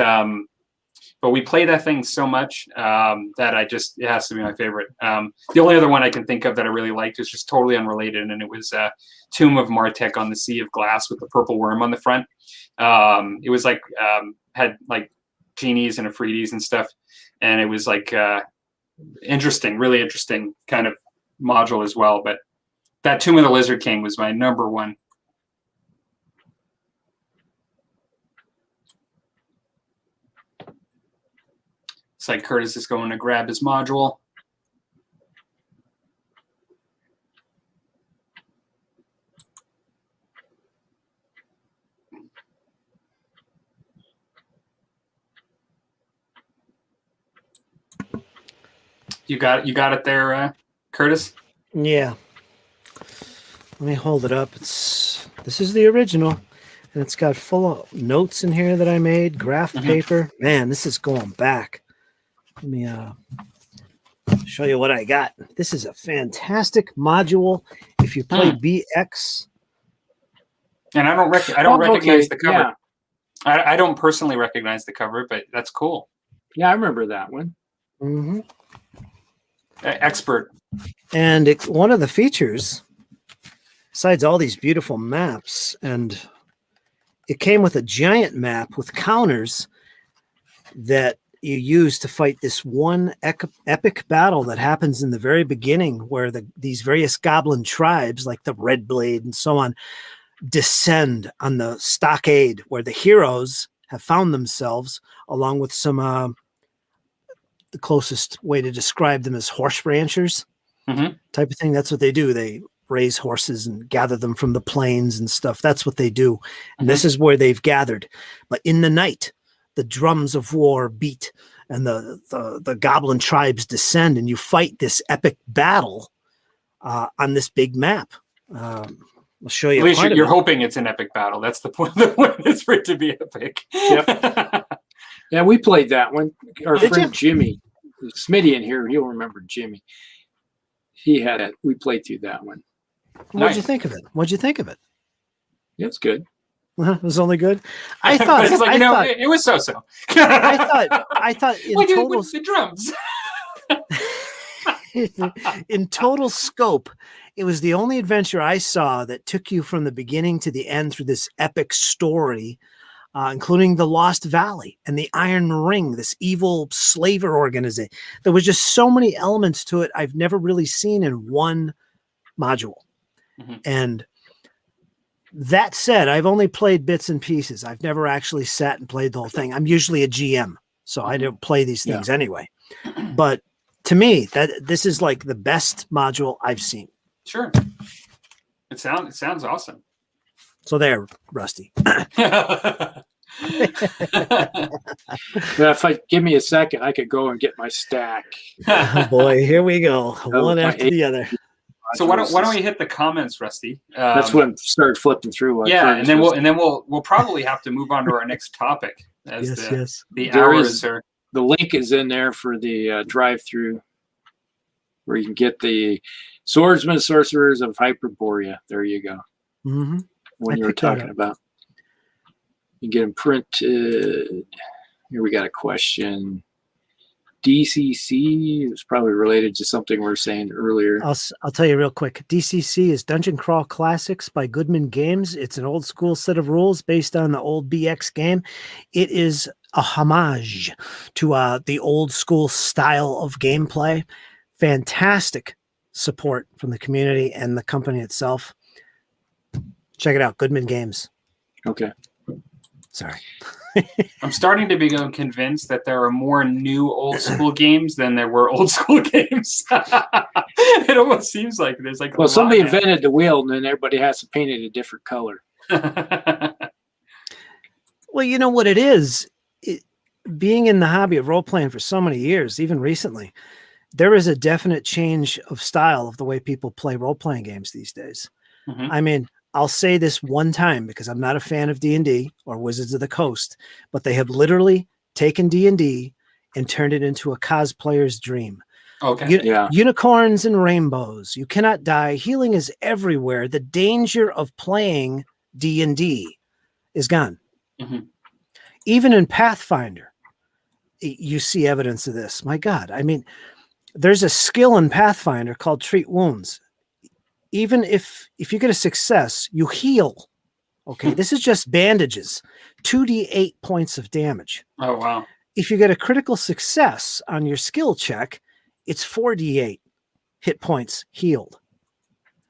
but we play that thing so much that it has to be my favorite. The only other one I can think of that I really liked is just totally unrelated, and it was Tomb of Martek on the Sea of Glass with the purple worm on the front. It was like had like genies and Afrides and stuff, and it was like interesting, really interesting kind of module as well. But that Tomb of the Lizard King was my number one. It's like Curtis is going to grab his module. You got it there, Curtis? Yeah. Let me hold it up. This is the original, and it's got full of notes in here that I made, graph paper. Man, this is going back. Let me show you what I got. This is a fantastic module. If you play BX, and I don't recognize the cover. Yeah. I don't personally recognize the cover, but that's cool. Yeah, I remember that one. mm-hmm. Expert. And one of the features, besides all these beautiful maps, and it came with a giant map with counters that you use to fight this one epic battle that happens in the very beginning, where these various goblin tribes, like the Red Blade and so on, descend on the stockade where the heroes have found themselves, along with some the closest way to describe them is horse ranchers type of thing. That's what they do. They raise horses and gather them from the plains and stuff. That's what they do. And this is where they've gathered. But in the night, the drums of war beat, and the goblin tribes descend, and you fight this epic battle on this big map. I'll show you. At least you're hoping it's an epic battle. That's the point. The point is for it to be epic. Yep. Yeah, we played that one. Our friend Jimmy, Smitty in here, he'll remember Jimmy. He had it. We played through that one. What'd you think of it? What'd you think of it? Yeah, it's good. It was only good. I thought it's like, it was so-so. I thought in what total with the drums. in total scope, it was the only adventure I saw that took you from the beginning to the end through this epic story, including the Lost Valley and the Iron Ring, this evil slaver organization. There was just so many elements to it I've never really seen in one module. And that said, I've only played bits and pieces. I've never actually sat and played the whole thing. I'm usually a GM, so I don't play these things anyway. But to me, this is like the best module I've seen. Sure. It sounds awesome. So there, Rusty. If I give me a second, I could go and get my stack. Oh boy, here we go. One after the other. So why don't we hit the comments, Rusty? That's when I started flipping through. And then we'll probably have to move on to our next topic. As the hours are. The link is in there for the drive-through, where you can get the Swordsman Sorcerers of Hyperborea. There you go. When you were talking about, you get them printed. Here we got a question. DCC is probably related to something we were saying earlier. I'll tell you real quick. DCC is Dungeon Crawl Classics by Goodman Games. It's an old school set of rules based on the old BX game. It is a homage to the old school style of gameplay. Fantastic support from the community and the company itself. Check it out, Goodman Games. Okay. Sorry. I'm starting to become convinced that there are more new old school games than there were old school games. It almost seems like there's like somebody invented the wheel, and then everybody has to paint it a different color. Well, you know what it is? Being in the hobby of role-playing for so many years, even recently, there is a definite change of style of the way people play role-playing games these days. I mean, I'll say this one time because I'm not a fan of D&D or Wizards of the Coast, but they have literally taken D&D and turned it into a cosplayer's dream. Okay. Unicorns and rainbows. You cannot die. Healing is everywhere. The danger of playing D&D is gone. Even in Pathfinder, you see evidence of this. My God. I mean, there's a skill in Pathfinder called treat wounds. Even if you get a success, you heal. Okay, this is just bandages. 2d8 points of damage. Oh, wow. If you get a critical success on your skill check, it's 4d8 hit points healed,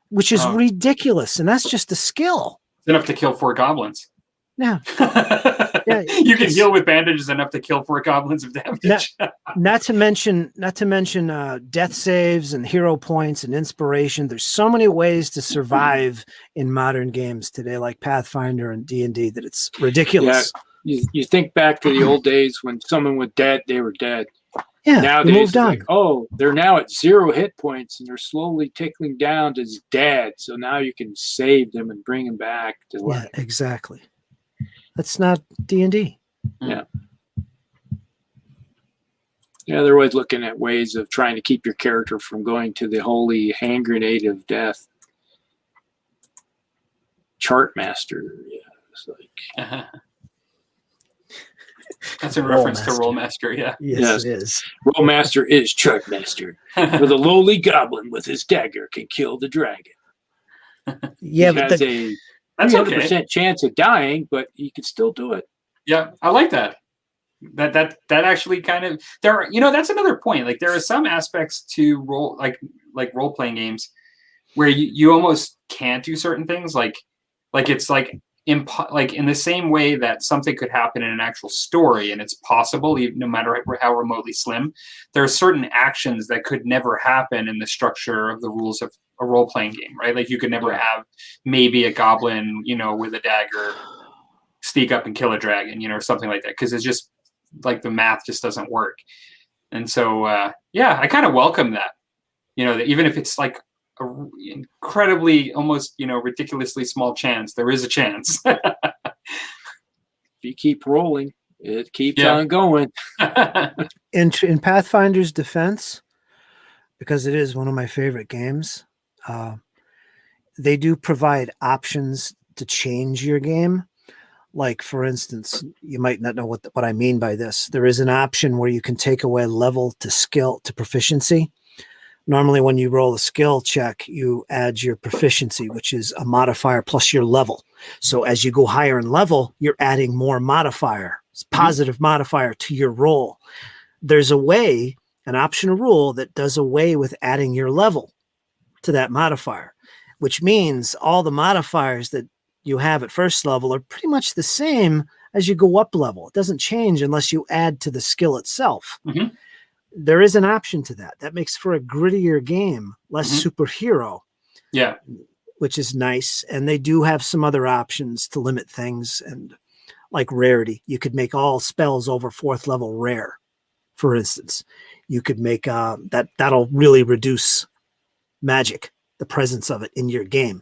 which is ridiculous. And that's just a skill. It's enough to kill 4 goblins. Yeah. You can heal with bandages enough to kill 4 goblins of damage. Not to mention death saves and hero points and inspiration. There's so many ways to survive in modern games today, like Pathfinder and D&D, that it's ridiculous. Yeah. You think back to the old days when someone was dead, they were dead. Yeah, nowadays moved on. Like, oh, they're now at 0 hit points and they're slowly tickling down to dead. So now you can save them and bring them back to life. Yeah, exactly. That's not D&D. Yeah. Yeah, they're always looking at ways of trying to keep your character from going to the holy hand grenade of death. Chartmaster, yeah, it's like that's in reference to Rollmaster, yeah. Yes, it is. Rollmaster is Chartmaster, where the lowly goblin with his dagger can kill the dragon. Yeah, he has a 300% chance of dying, but he can still do it. Yeah, I like that. That actually kind of there. You know, that's another point. Like there are some aspects to role playing games where you almost can't do certain things. Like it's like in the same way that something could happen in an actual story and it's possible, even no matter how remotely slim. There are certain actions that could never happen in the structure of the rules of a role playing game, right? Like you could never have maybe a goblin, you know, with a dagger sneak up and kill a dragon, you know, or something like that, because it's just like the math just doesn't work. And so yeah, I kind of welcome that, you know, that even if it's like a incredibly, almost, you know, ridiculously small chance, there is a chance. If you keep rolling, it keeps on going. In Pathfinder's defense, because it is one of my favorite games, they do provide options to change your game. Like, for instance, you might not know what I mean by this. There is an option where you can take away level to skill to proficiency. Normally, when you roll a skill check, you add your proficiency, which is a modifier plus your level. So as you go higher in level, you're adding more modifier, positive modifier to your roll. There's a way, an optional rule that does away with adding your level to that modifier, which means all the modifiers that you have at first level are pretty much the same as you go up level. It doesn't change unless you add to the skill itself. Mm-hmm. There is an option to that. That makes for a grittier game, less superhero. Yeah. Which is nice. And they do have some other options to limit things, and like rarity. You could make all spells over 4th level rare, for instance. You could make that'll really reduce magic, the presence of it in your game.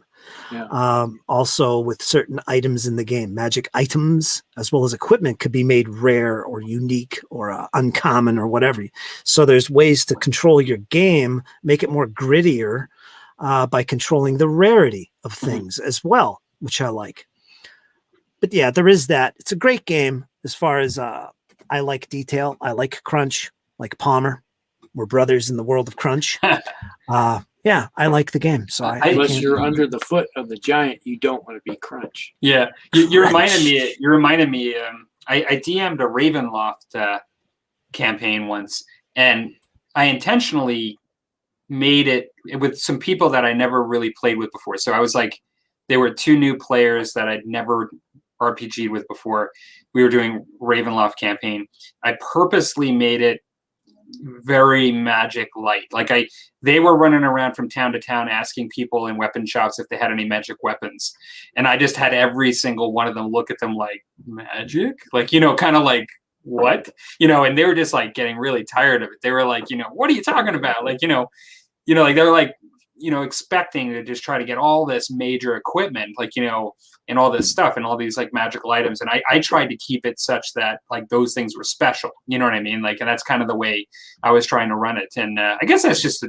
Yeah. Also, with certain items in the game, magic items as well as equipment could be made rare or unique or uncommon or whatever. So there's ways to control your game, make it more grittier by controlling the rarity of things as well, which I like. But yeah, there is that. It's a great game as far as I like detail. I like crunch, like Palmer. We're brothers in the world of crunch. Yeah, I like the game. So unless you're under the foot of the giant, you don't want to be crunch. Yeah, you reminded me. You reminded me. I DM'd a Ravenloft campaign once, and I intentionally made it with some people that I never really played with before. So I was like, they were 2 new players that I'd never RPG'd with before. We were doing Ravenloft campaign. I purposely made it very magic light. Like they were running around from town to town asking people in weapon shops if they had any magic weapons, and I just had every single one of them look at them like, magic, like, you know, kind of like, what, you know, and they were just like getting really tired of it. They were like, you know, what are you talking about? Like, you know, like they were like, you know, expecting to just try to get all this major equipment, like, you know, and all this stuff and all these like magical items. And I tried to keep it such that like those things were special, you know what I mean? Like, and that's kind of the way I was trying to run it. And I guess that's just,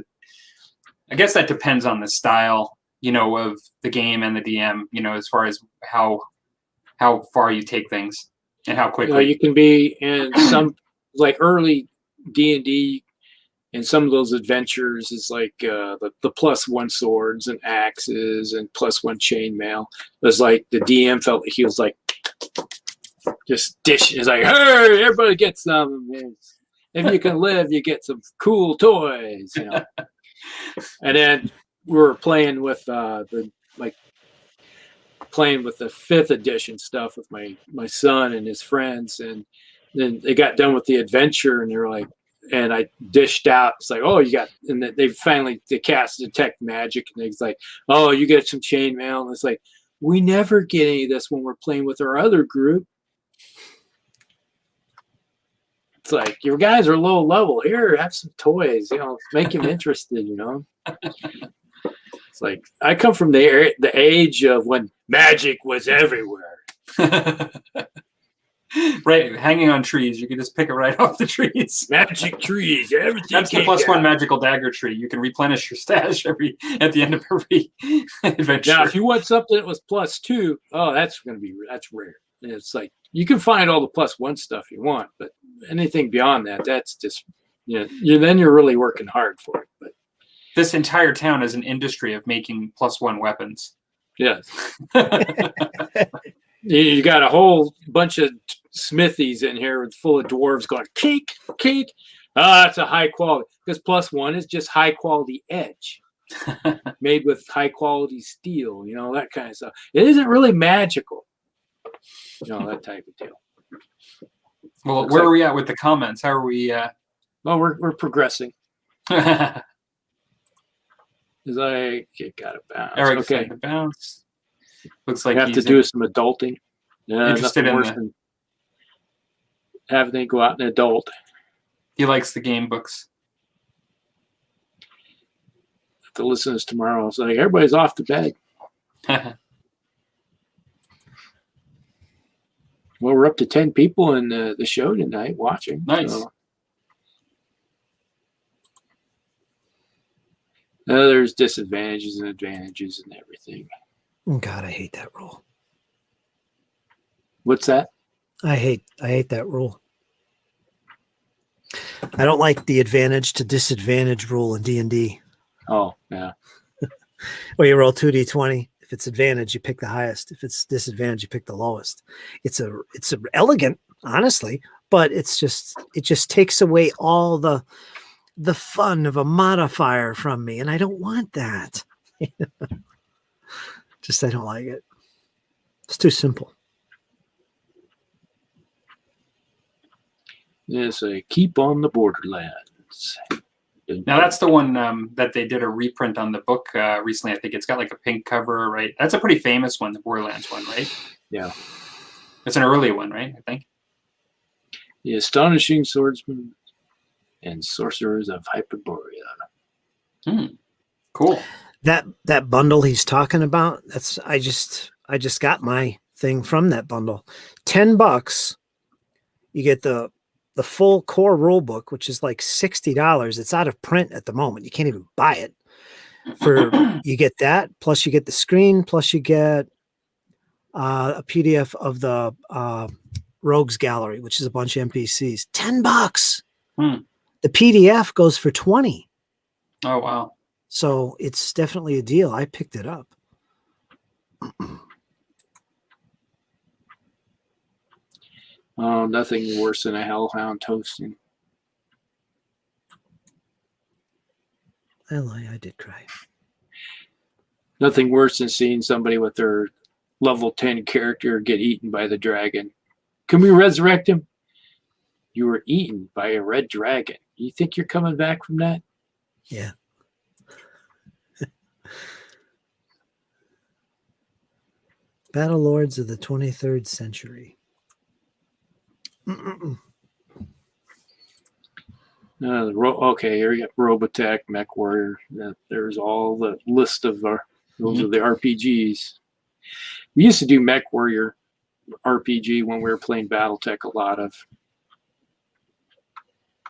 I guess that depends on the style, you know, of the game and the DM, you know, as far as how far you take things and how quickly. You can be in like early D&D, and some of those adventures is like the +1 swords and axes and +1 chainmail. It was like the DM felt like he was like just dishing. It's like, hey, everybody get some. If you can live, you get some cool toys, you know. And then we were playing with playing with the 5th edition stuff with my son and his friends, and then they got done with the adventure, and they were like, and I dished out. It's like, oh, you got, and they cast detect magic, and it's like, oh, you get some chainmail, and it's like, we never get any of this when we're playing with our other group. It's like, your guys are low level. Here, have some toys, you know, make them interested, you know. It's like, I come from the age of when magic was everywhere. Right, hanging on trees. You can just pick it right off the trees. Magic trees, everything. That's the +1 magical dagger tree. You can replenish your stash at the end of every adventure. Now, if you want something that was +2, oh, that's rare. And it's like, you can find all the +1 stuff you want, but anything beyond that, that's just, you know, then you're really working hard for it. But this entire town is an industry of making +1 weapons. yes. You got a whole bunch of smithies in here full of dwarves going, cake. That's a high quality. Because +1 is just high quality edge made with high quality steel, you know, that kind of stuff. It isn't really magical, you know, that type of deal. Well, looks where are we at with the comments? How are we? Well, we're progressing. It's like, it got a bounce. Eric okay. said the bounce. Looks like you have to do some adulting. Yeah, interested in than having to go out and adult. He likes the game books. Have to listen to this tomorrow. I was like, everybody's off to bed. Well, we're up to 10 people in the show tonight watching. Nice. So. There's disadvantages and advantages and everything. God, I hate that rule. What's that? I hate that rule. I don't like the advantage to disadvantage rule in D&D. Oh, yeah. Where you roll 2d20. If it's advantage, you pick the highest. If it's disadvantage, you pick the lowest. It's elegant, honestly, but it just takes away all the fun of a modifier from me, and I don't want that. Just I don't like it. It's too simple. Yeah, so keep on the borderlands. Now that's the one that they did a reprint on the book recently. I think it's got like a pink cover, right? That's a pretty famous one, the Borderlands one, right? Yeah. It's an early one, right? I think. The Astonishing Swordsman and Sorcerers of Hyperborea. Cool. That bundle he's talking about, I just got my thing from that bundle. $10. You get the full core rule book, which is like $60. It's out of print at the moment. You can't even buy it. You get that, plus you get the screen, plus you get a PDF of the Rogues Gallery, which is a bunch of NPCs. $10. The PDF goes for $20. Oh wow. So it's definitely a deal. I picked it up. Oh, nothing worse than a hellhound toasting. I did cry. Nothing worse than seeing somebody with their level 10 character get eaten by the dragon. Can we resurrect him? You were eaten by a red dragon. You think you're coming back from that? Yeah. Battle Lords of the 23rd century. Okay, here you got Robotech, Mech Warrior. There's all the list of those are the RPGs. We used to do Mech Warrior RPG when we were playing BattleTech a lot of.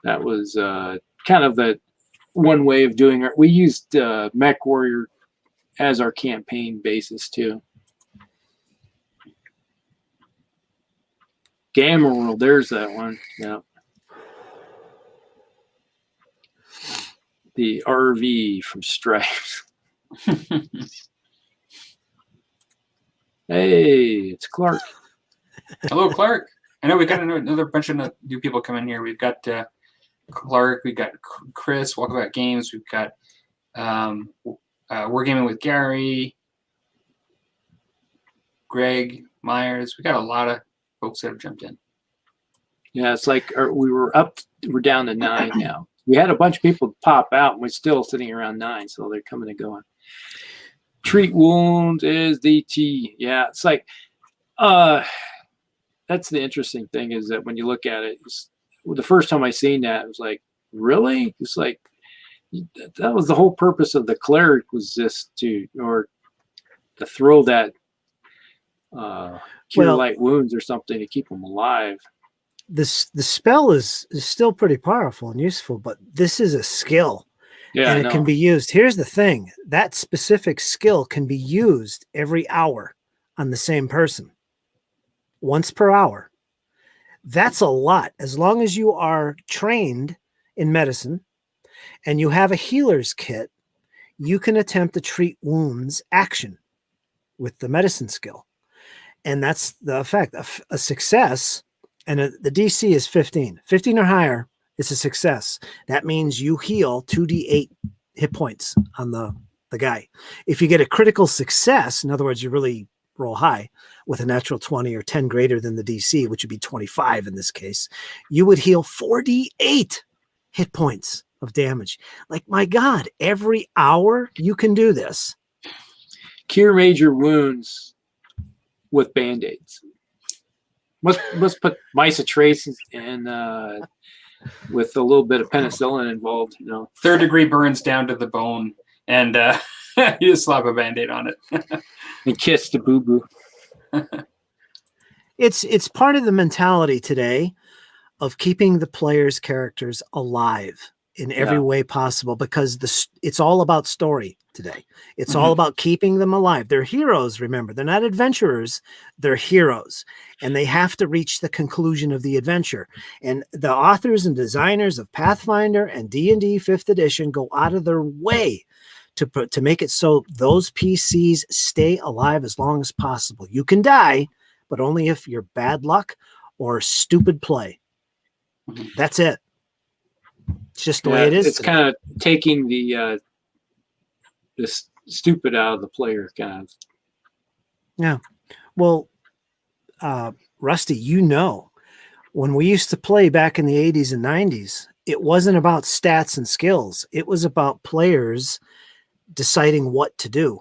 That was kind of the one way of doing it. We used Mech Warrior as our campaign basis too. Gamma World, there's that one. Yeah. the RV from Stripes. Hey, it's Clark. Hello, Clark. I know we got another bunch of new people coming here. We've got Clark. We've got Chris. Walkabout Games. We've got Wargaming with Gary. Greg Myers. We got a lot of folks that have jumped in. Yeah, it's like we're down to 9 now. We had a bunch of people pop out, and we're still sitting around 9, so they're coming and going. Treat wounds is the T. Yeah, it's like, that's the interesting thing is that when you look at it, the first time I seen that, it was like, really? It's like, that was the whole purpose of the cleric was just to throw that cure light wounds or something to keep them alive. The spell is still pretty powerful and useful, but this is a skill. Yeah, and it can be used. Here's the thing. That specific skill can be used every hour on the same person. Once per hour. That's a lot. As long as you are trained in medicine and you have a healer's kit, you can attempt to treat wounds action with the medicine skill. And that's the effect. A success, and the DC is 15. 15 or higher, it's a success. That means you heal 2d8 hit points on the guy. If you get a critical success, in other words, you really roll high with a natural 20 or 10 greater than the DC, which would be 25 in this case, you would heal 4d8 hit points of damage. Like, my God, every hour you can do this. Cure major wounds with Band-Aids. Must put Misotrace and with a little bit of penicillin involved, you know. 3rd degree burns down to the bone, and you just slap a Band-Aid on it. And kiss the boo-boo. It's part of the mentality today of keeping the players' characters alive in every way possible, because it's all about story today. It's all about keeping them alive. They're heroes, remember. They're not adventurers. They're heroes. And they have to reach the conclusion of the adventure. And the authors and designers of Pathfinder and D&D 5th edition go out of their way to make it so those PCs stay alive as long as possible. You can die, but only if you're bad luck or stupid play. That's it. It's just the way it is. It's kind of taking the stupid out of the player, kind of. Yeah. Well, Rusty, you know, when we used to play back in the 80s and 90s, it wasn't about stats and skills. It was about players deciding what to do.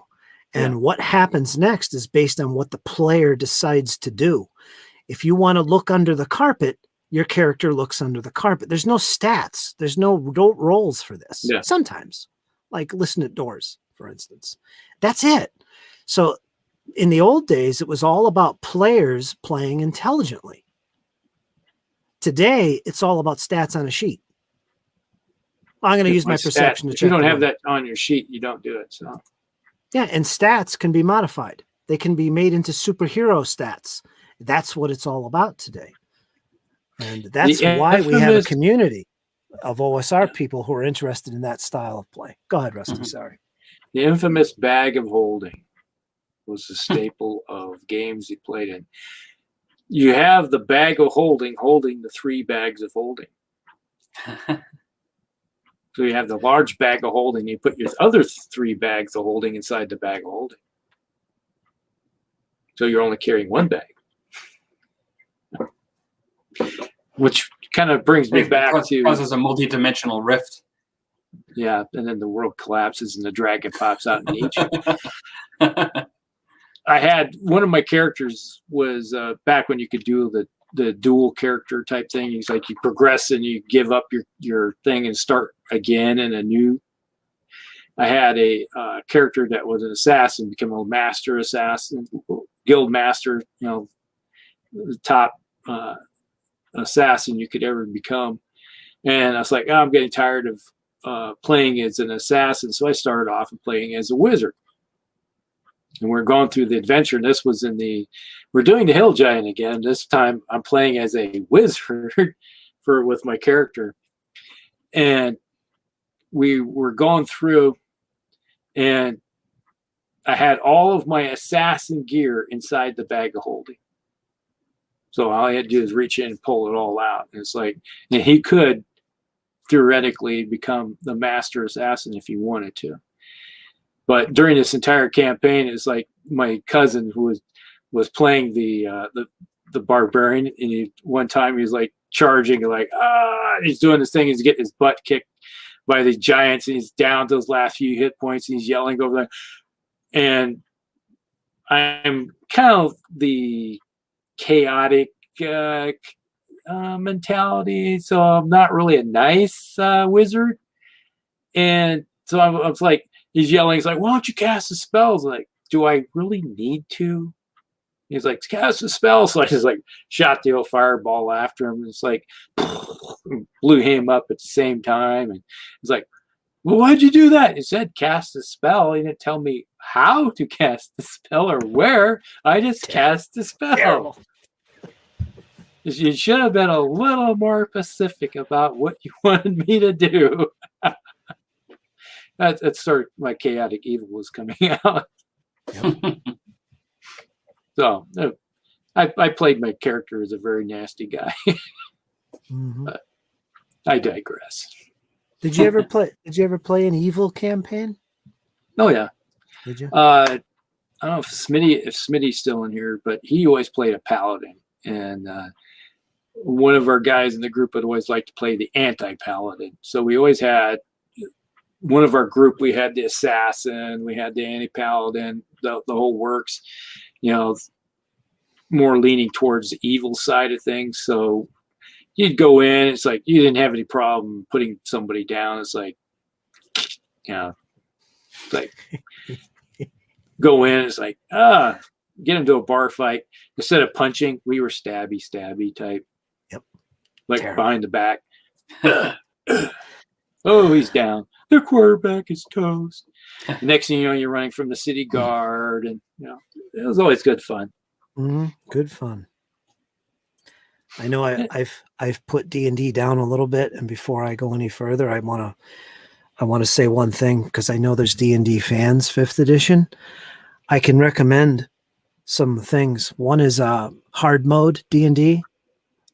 And what happens next is based on what the player decides to do. If you want to look under the carpet, your character looks under the carpet. There's no stats. There's no roles for this. Yeah. Sometimes, like listen at doors, for instance. That's it. So in the old days, it was all about players playing intelligently. Today, it's all about stats on a sheet. I'm going to use my perception to check. If you don't have that on your sheet, you don't do it. So yeah, and stats can be modified. They can be made into superhero stats. That's what it's all about today. And that's why we have a community of OSR people who are interested in that style of play. Go ahead, Rusty. Sorry. The infamous bag of holding was the staple of games you played in. You have the bag of holding the 3 bags of holding. So you have the large bag of holding. You put your other 3 bags of holding inside the bag of holding. So you're only carrying 1 bag. Which kind of brings me back to... causes a multi-dimensional rift. Yeah, and then the world collapses and the dragon pops out and eats you. I had... One of my characters was back when you could do the dual character type thing. He's like, you progress and you give up your thing and start again in a new... I had a character that was an assassin, become a master assassin, guild master, you know, the top... assassin you could ever become. And I was like, I'm getting tired of playing as an assassin. So I started off and playing as a wizard. And we're going through the adventure. And this was we're doing the Hill Giant again. This time I'm playing as a wizard with my character. And we were going through, and I had all of my assassin gear inside the bag of holding. So all I had to do is reach in and pull it all out. And it's like, and he could theoretically become the master assassin if he wanted to. But during this entire campaign, it's like my cousin who was playing the barbarian, and one time he was like charging, like he's doing this thing, he's getting his butt kicked by the giants, and he's down to those last few hit points, and he's yelling over there. And I'm kind of the chaotic mentality, so I'm not really a nice wizard. And so I was like, he's yelling, he's like, why don't you cast the spells? Like, do I really need to? He's like, cast the spell. So I just like shot the old fireball after him. It's like blew him up at the same time. And he's like, well, why'd you do that? He said cast the spell. He didn't tell me how to cast the spell or where. I just cast the spell. Terrible. You should have been a little more specific about what you wanted me to do. That's sort of my chaotic evil was coming out. Yep. So I played my character as a very nasty guy. But I digress. Did you ever play an evil campaign? Oh yeah. Did you? I don't know if Smitty's still in here, but he always played a paladin, and one of our guys in the group would always like to play the anti-paladin. So we always had one of our group. We had the assassin, we had the anti-paladin, the whole works. You know, more leaning towards the evil side of things. So you'd go in, it's like you didn't have any problem putting somebody down. It's like, you know, it's like go in, it's like, get into a bar fight. Instead of punching, we were stabby type. Yep. Like Terrible. behind the back. Oh, he's down. The quarterback is toast. Next thing you know, you're running from the city guard, and you know, it was always good fun. Good fun. I know I've put D&D down a little bit, and before I go any further, I want to say one thing, because I know there's D&D fans, 5th edition. I can recommend some things. One is hard mode D&D.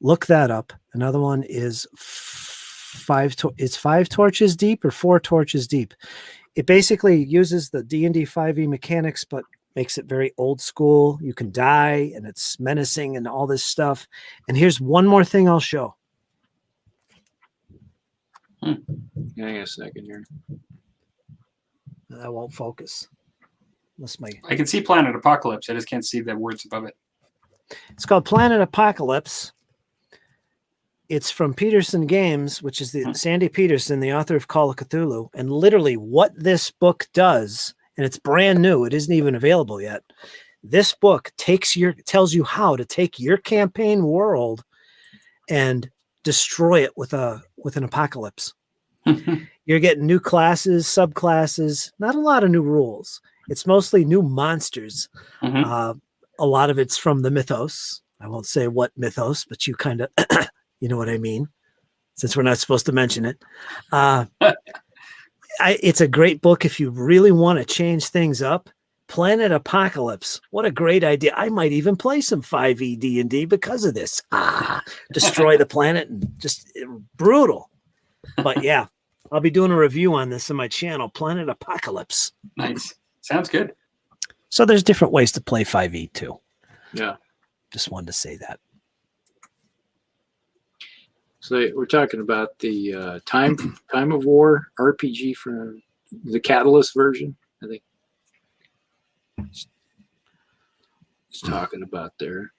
Look that up. Another one is 5 torches deep or 4 torches deep. It basically uses the D&D 5e mechanics, but makes it very old school. You can die, and it's menacing and all this stuff. And here's one more thing I'll show. Hang on a second here. That won't focus. I can see Planet Apocalypse. I just can't see the words above it. It's called Planet Apocalypse. It's from Peterson Games, which is the Sandy Peterson, the author of Call of Cthulhu. And literally what this book does, and it's brand new, it isn't even available yet. This book tells you how to take your campaign world and destroy it with an apocalypse. You're getting new classes, subclasses, not a lot of new rules. It's mostly new monsters. A lot of it's from the mythos. I won't say what mythos, but you kind of, you know what I mean, since we're not supposed to mention it. It's a great book if you really want to change things up. Planet Apocalypse. What a great idea. I might even play some 5e D&D because of this. Destroy the planet and just brutal. But yeah, I'll be doing a review on this on my channel, Planet Apocalypse. Nice. Sounds good. So there's different ways to play 5e too. Yeah. Just wanted to say that. So we're talking about the Time of War RPG for the Catalyst version, I think. It's talking about there.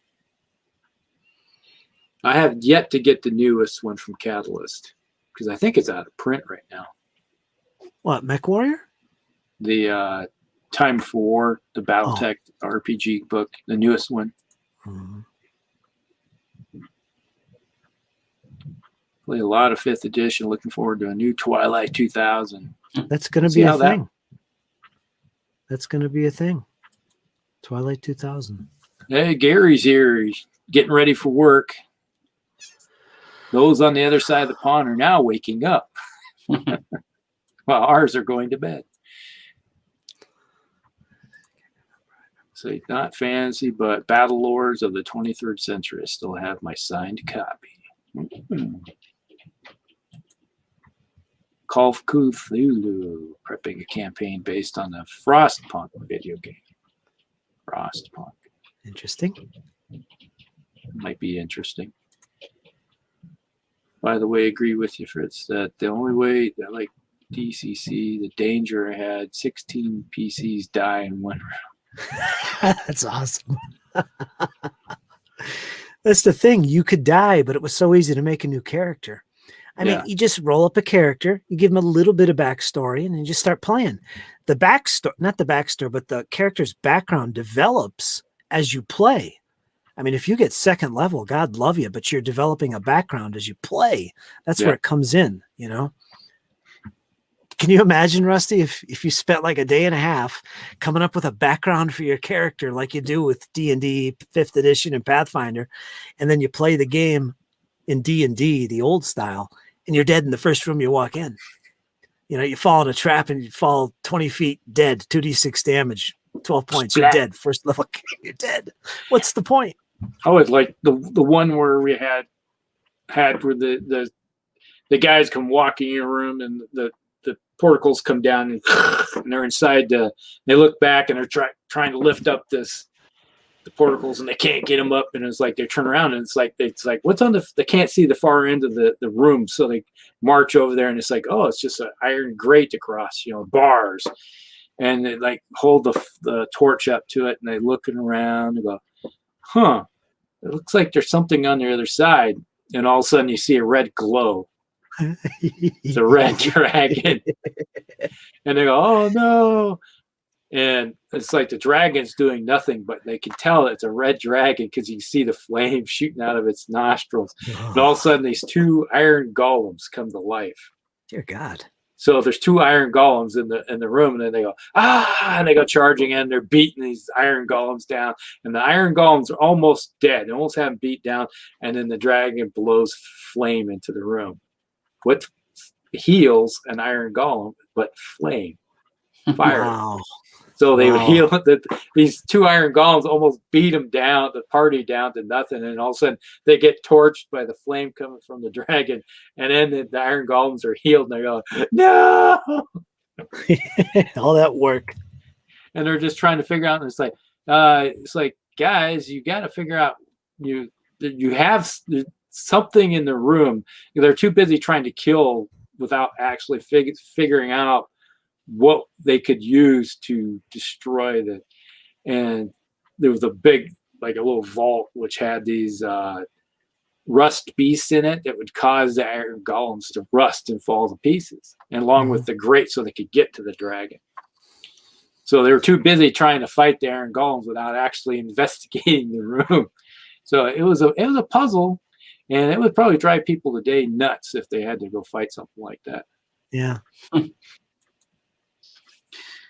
I have yet to get the newest one from Catalyst because I think it's out of print right now. What, Mech Warrior? The Time for War, the BattleTech RPG book, the newest one. Play a lot of 5th edition. Looking forward to a new Twilight 2000. That's going to be a thing. That's going to be a thing. Twilight 2000. Hey, Gary's here. He's getting ready for work. Those on the other side of the pond are now waking up. Well, ours are going to bed. So not fantasy, but Battle Lords of the 23rd Century. I still have my signed copy. Call of Cthulhu, prepping a campaign based on the Frostpunk video game. Frostpunk. Interesting. Might be interesting. By the way, I agree with you, Fritz, that the only way that, like DCC, the Danger had 16 PCs die in one round. That's awesome. That's the thing. You could die, but it was so easy to make a new character. I mean, you just roll up a character, you give them a little bit of backstory, and then you just start playing. The backstory, not the backstory, but the character's background develops as you play. I mean, if you get second level, God love you, but you're developing a background as you play. That's where it comes in, you know? Can you imagine, Rusty, if you spent like a day and a half coming up with a background for your character like you do with D&D 5th edition and Pathfinder, and then you play the game in D&D, the old style, and you're dead in the first room you walk in. You know, you fall in a trap and you fall 20 feet dead, 2d6 damage, 12 points, you're dead. First level, you're dead. What's the point? Oh, it's like the one where we had where the guys come walking in your room and the portals come down and they're inside. They look back and they're trying to lift up the portals and they can't get them up, and it's like they turn around and it's like what's on they can't see the far end of the room, so they march over there and it's like, oh, it's just an iron grate across, bars, and they like hold the torch up to it and they looking around and go, huh, it looks like there's something on the other side, and all of a sudden you see a red glow. It's a red dragon. And they go, oh no. And it's like the dragon's doing nothing, but they can tell it's a red dragon because you see the flame shooting out of its nostrils. And all of a sudden these two iron golems come to life. Dear God. So there's two iron golems in the room, and then they go, and they go charging in. They're beating these iron golems down, and the iron golems are almost dead. They almost have them beat down, and then the dragon blows flame into the room. What heals an iron golem but flame, fire? Wow. So they would heal these two iron golems, almost beat them down, the party down to nothing, and all of a sudden they get torched by the flame coming from the dragon, and then the iron golems are healed, and they go, no! All that work. And they're just trying to figure out, and it's like, guys, you got to figure out, you have something in the room. They're too busy trying to kill without actually figuring out what they could use to destroy and there was a big, like a little vault which had these rust beasts in it that would cause the iron golems to rust and fall to pieces, and along with the grate, so they could get to the dragon. So they were too busy trying to fight the iron golems without actually investigating the room. So it was a puzzle, and it would probably drive people today nuts if they had to go fight something like that. Yeah.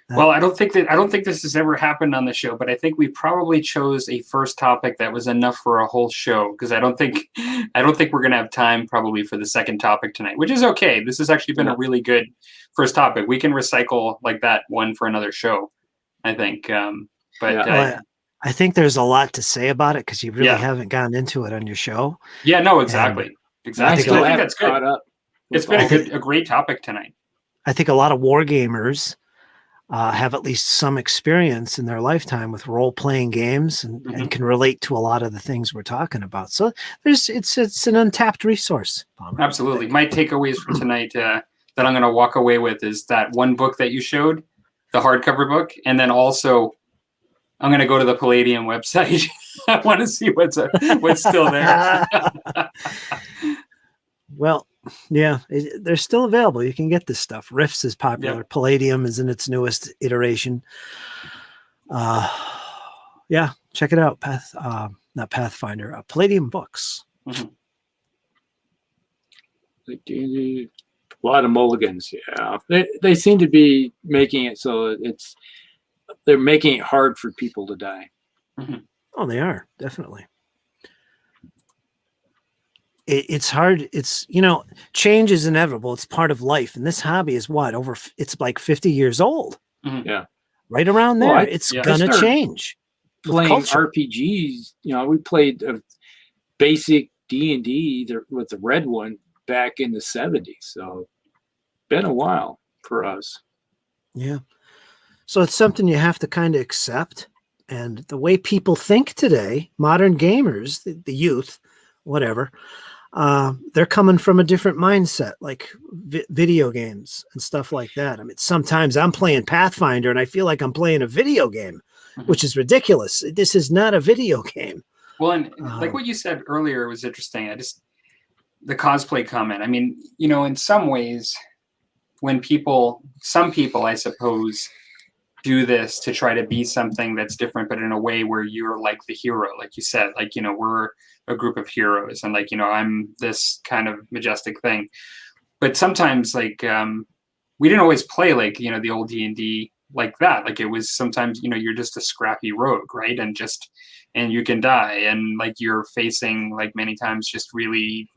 Well, I don't think this has ever happened on the show, but I think we probably chose a first topic that was enough for a whole show, because I don't think we're going to have time probably for the second topic tonight, which is okay. This has actually been a really good first topic. We can recycle like that one for another show, I think. I think there's a lot to say about it because you really haven't gotten into it on your show. Yeah, no, exactly. Exactly. I think that's good. It's been a great topic tonight. I think a lot of wargamers have at least some experience in their lifetime with role-playing games and can relate to a lot of the things we're talking about. So it's an untapped resource. Palmer. Absolutely. My takeaways from tonight that I'm going to walk away with is that one book that you showed, the hardcover book, and then also I'm going to go to the Palladium website. I want to see what's still there. Well, yeah, they're still available. You can get this stuff. Rifts is popular. Yep. Palladium is in its newest iteration. Yeah, check it out. Not Pathfinder. Palladium books. Mm-hmm. A lot of mulligans. Yeah, they seem to be making it so they're making it hard for people to die. Mm-hmm. Oh, they are definitely. it's hard. It's, change is inevitable. It's part of life. And this hobby is it's like 50 years old. Mhm. Yeah. Right around there. Well, It's yeah. gonna I started change. with playing culture. RPGs. We played a basic D&D with the red one back in the 70s. So been a while for us. Yeah. So it's something you have to kind of accept. And the way people think today, modern gamers, the youth, whatever, they're coming from a different mindset, like video games and stuff like that. I mean, sometimes I'm playing Pathfinder and I feel like I'm playing a video game, which is ridiculous. This is not a video game. Well, and like what you said earlier was interesting. The cosplay comment. I mean, in some ways, when some people, I suppose, do this to try to be something that's different, but in a way where you're like the hero, like you said, like, we're a group of heroes and like, I'm this kind of majestic thing. But sometimes like, we didn't always play like, the old D&D like that. Like it was sometimes, you're just a scrappy rogue, right? And you can die. And like, you're facing like many times just really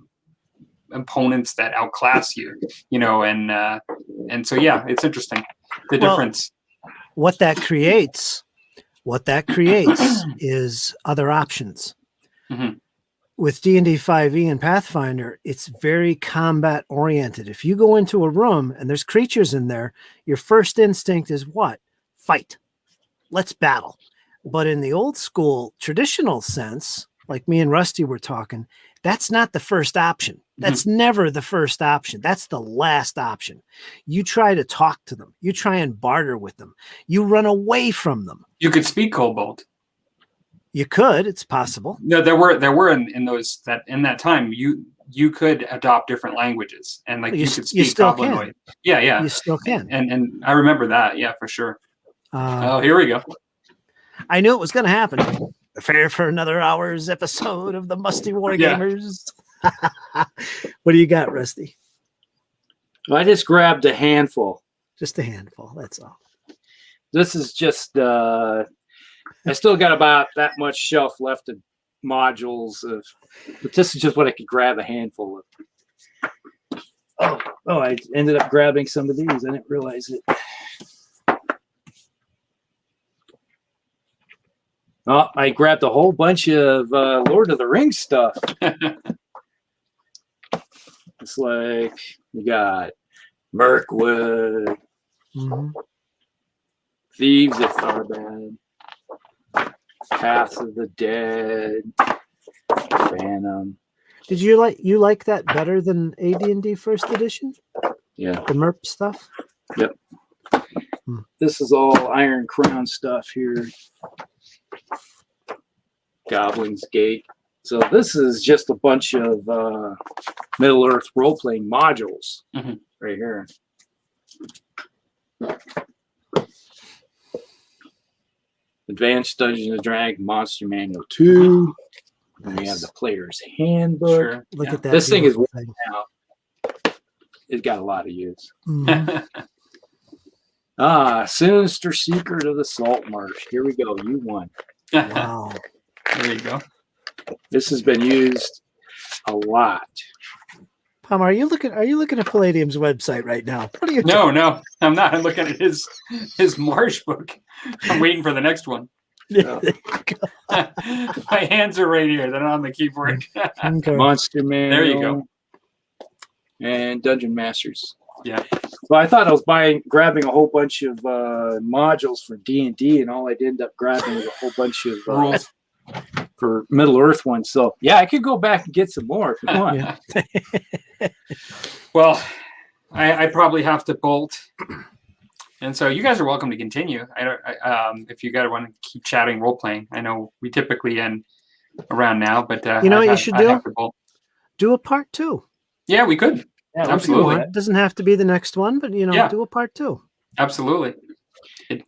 opponents that outclass you, and so, yeah, it's interesting. The difference. What that creates is other options. Mm-hmm. With D&D 5e and Pathfinder, it's very combat oriented. If you go into a room and there's creatures in there, your first instinct is what? Fight. Let's battle. But in the old school traditional sense, like me and Rusty were talking, that's not the first option. That's never the first option. That's the last option. You try to talk to them. You try and barter with them. You run away from them. You could speak Kobold. You could. It's possible. No, there were in that time you could adopt different languages and like you could speak Goblinoid. Yeah. You still can. And I remember that. Yeah, for sure. Here we go. I knew it was going to happen. Prepare for another hour's episode of the Musty Wargamers. Yeah. What do you got, Rusty? I just grabbed a handful. Just a handful. That's all. This is just, I still got about that much shelf left of modules, but this is just what I could grab a handful of. Oh, I ended up grabbing some of these. I didn't realize it. Oh, I grabbed a whole bunch of Lord of the Rings stuff. It's like you got Mirkwood, Thieves of Tharbad, Paths of the Dead, Phantom. Did you like that better than AD&D First Edition? Yeah, the MERP stuff. Yep. This is all Iron Crown stuff here. Goblin's Gate. So this is just a bunch of Middle Earth role-playing modules right here. Advanced Dungeons and Dragons Monster Manual 2. And we have the Player's Handbook. Sure. Look at that. This thing is thing. now. It's got a lot of use. Mm-hmm. Sinister Secret of the Salt Marsh. Here we go. You won. Wow. There you go. This has been used a lot. Palmer, are you looking at Palladium's website right now? What are you doing? No, I'm not. I'm looking at his Marsh book. I'm waiting for the next one. Yeah. My hands are right here. They're not on the keyboard. Okay. Monster Man. There you go. And Dungeon Masters. Yeah. So I thought I was grabbing a whole bunch of modules for D&D, and all I did end up grabbing was a whole bunch of rules for Middle Earth ones. So yeah, I could go back and get some more if you want. Yeah. Well, I probably have to bolt. And so you guys are welcome to continue. If you guys want to keep chatting role playing, I know we typically end around now, but you know what you should do? Do a part 2. Yeah, we could. Yeah, absolutely. It doesn't have to be the next one, but do a part 2. Absolutely.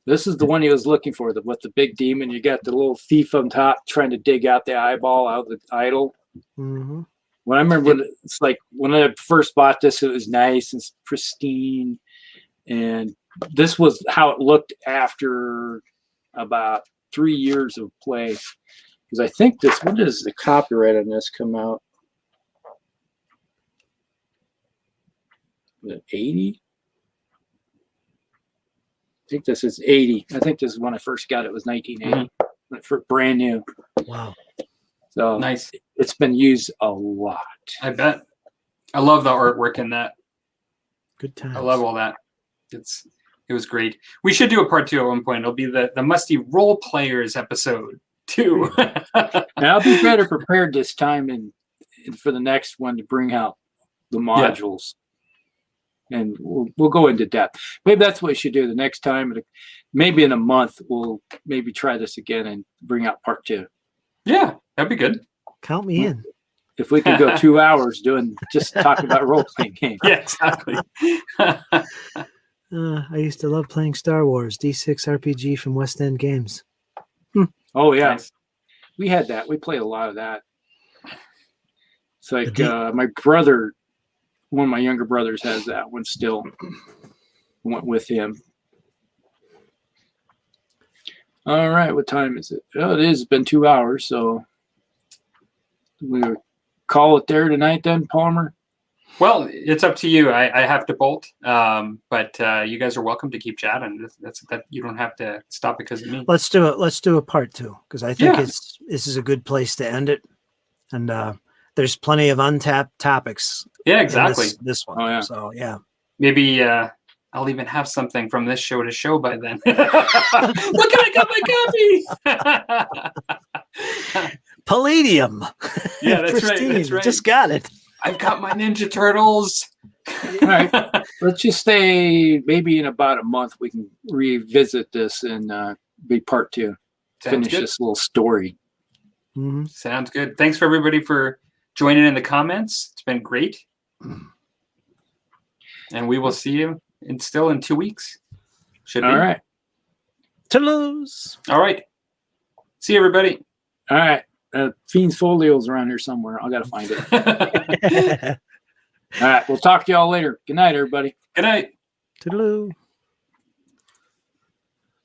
This is the one he was looking for, with the big demon. You got the little thief on top trying to dig out the eyeball out of the idol. Mm-hmm. When I remember, when I first bought this, it was nice and pristine, and this was how it looked after about 3 years of play. Because I think when does the copyright on this come out? 80. I think this is 80. I think this is when I first got it. Was 1980 for brand new. Wow. So Nice. It's been used a lot. I bet. I love the artwork in that. Good times. I love all that. It was great. We should do a part 2 at one point. It'll be the Musty role players episode 2. And I'll be better prepared this time and for the next one to bring out the modules. And we'll go into depth. Maybe that's what we should do the next time. Maybe in a month we'll maybe try this again and bring out part 2. Yeah, that'd be good. Count me in. If we could go 2 hours just talking about role playing games. Yeah, exactly. I used to love playing Star Wars D6 RPG from West End Games. Oh yeah, Nice. we had that. We played a lot of that. It's like my brother, one of my younger brothers, has that one still. Went with him. All right, what time is it? Oh, it is. It's been 2 hours, so we'll call it there tonight then, Palmer. Well, it's up to you. I have to bolt, but you guys are welcome to keep chatting. That you don't have to stop because of me. Let's do it. Let's do a part 2 because I think this is a good place to end it. And there's plenty of untapped topics. Yeah, exactly. This one. Oh, yeah. So yeah. Maybe I'll even have something from this show to show by then. Look, I got my copy. Palladium. Yeah, that's right. Pristine. That's right. Just got it. I've got my Ninja Turtles. All right, let's just say maybe in about a month we can revisit this and be part 2. Finish good. this little story. Mm-hmm. Sounds good. Thanks for everybody for joining in the comments. It's been great. And we will see you still in 2 weeks. Should be. All right. Toulouse. All right. See you, everybody. All right. Fiend's Folio's around here somewhere. I got to find it. All right. We'll talk to y'all later. Good night, everybody. Good night. Toodaloo.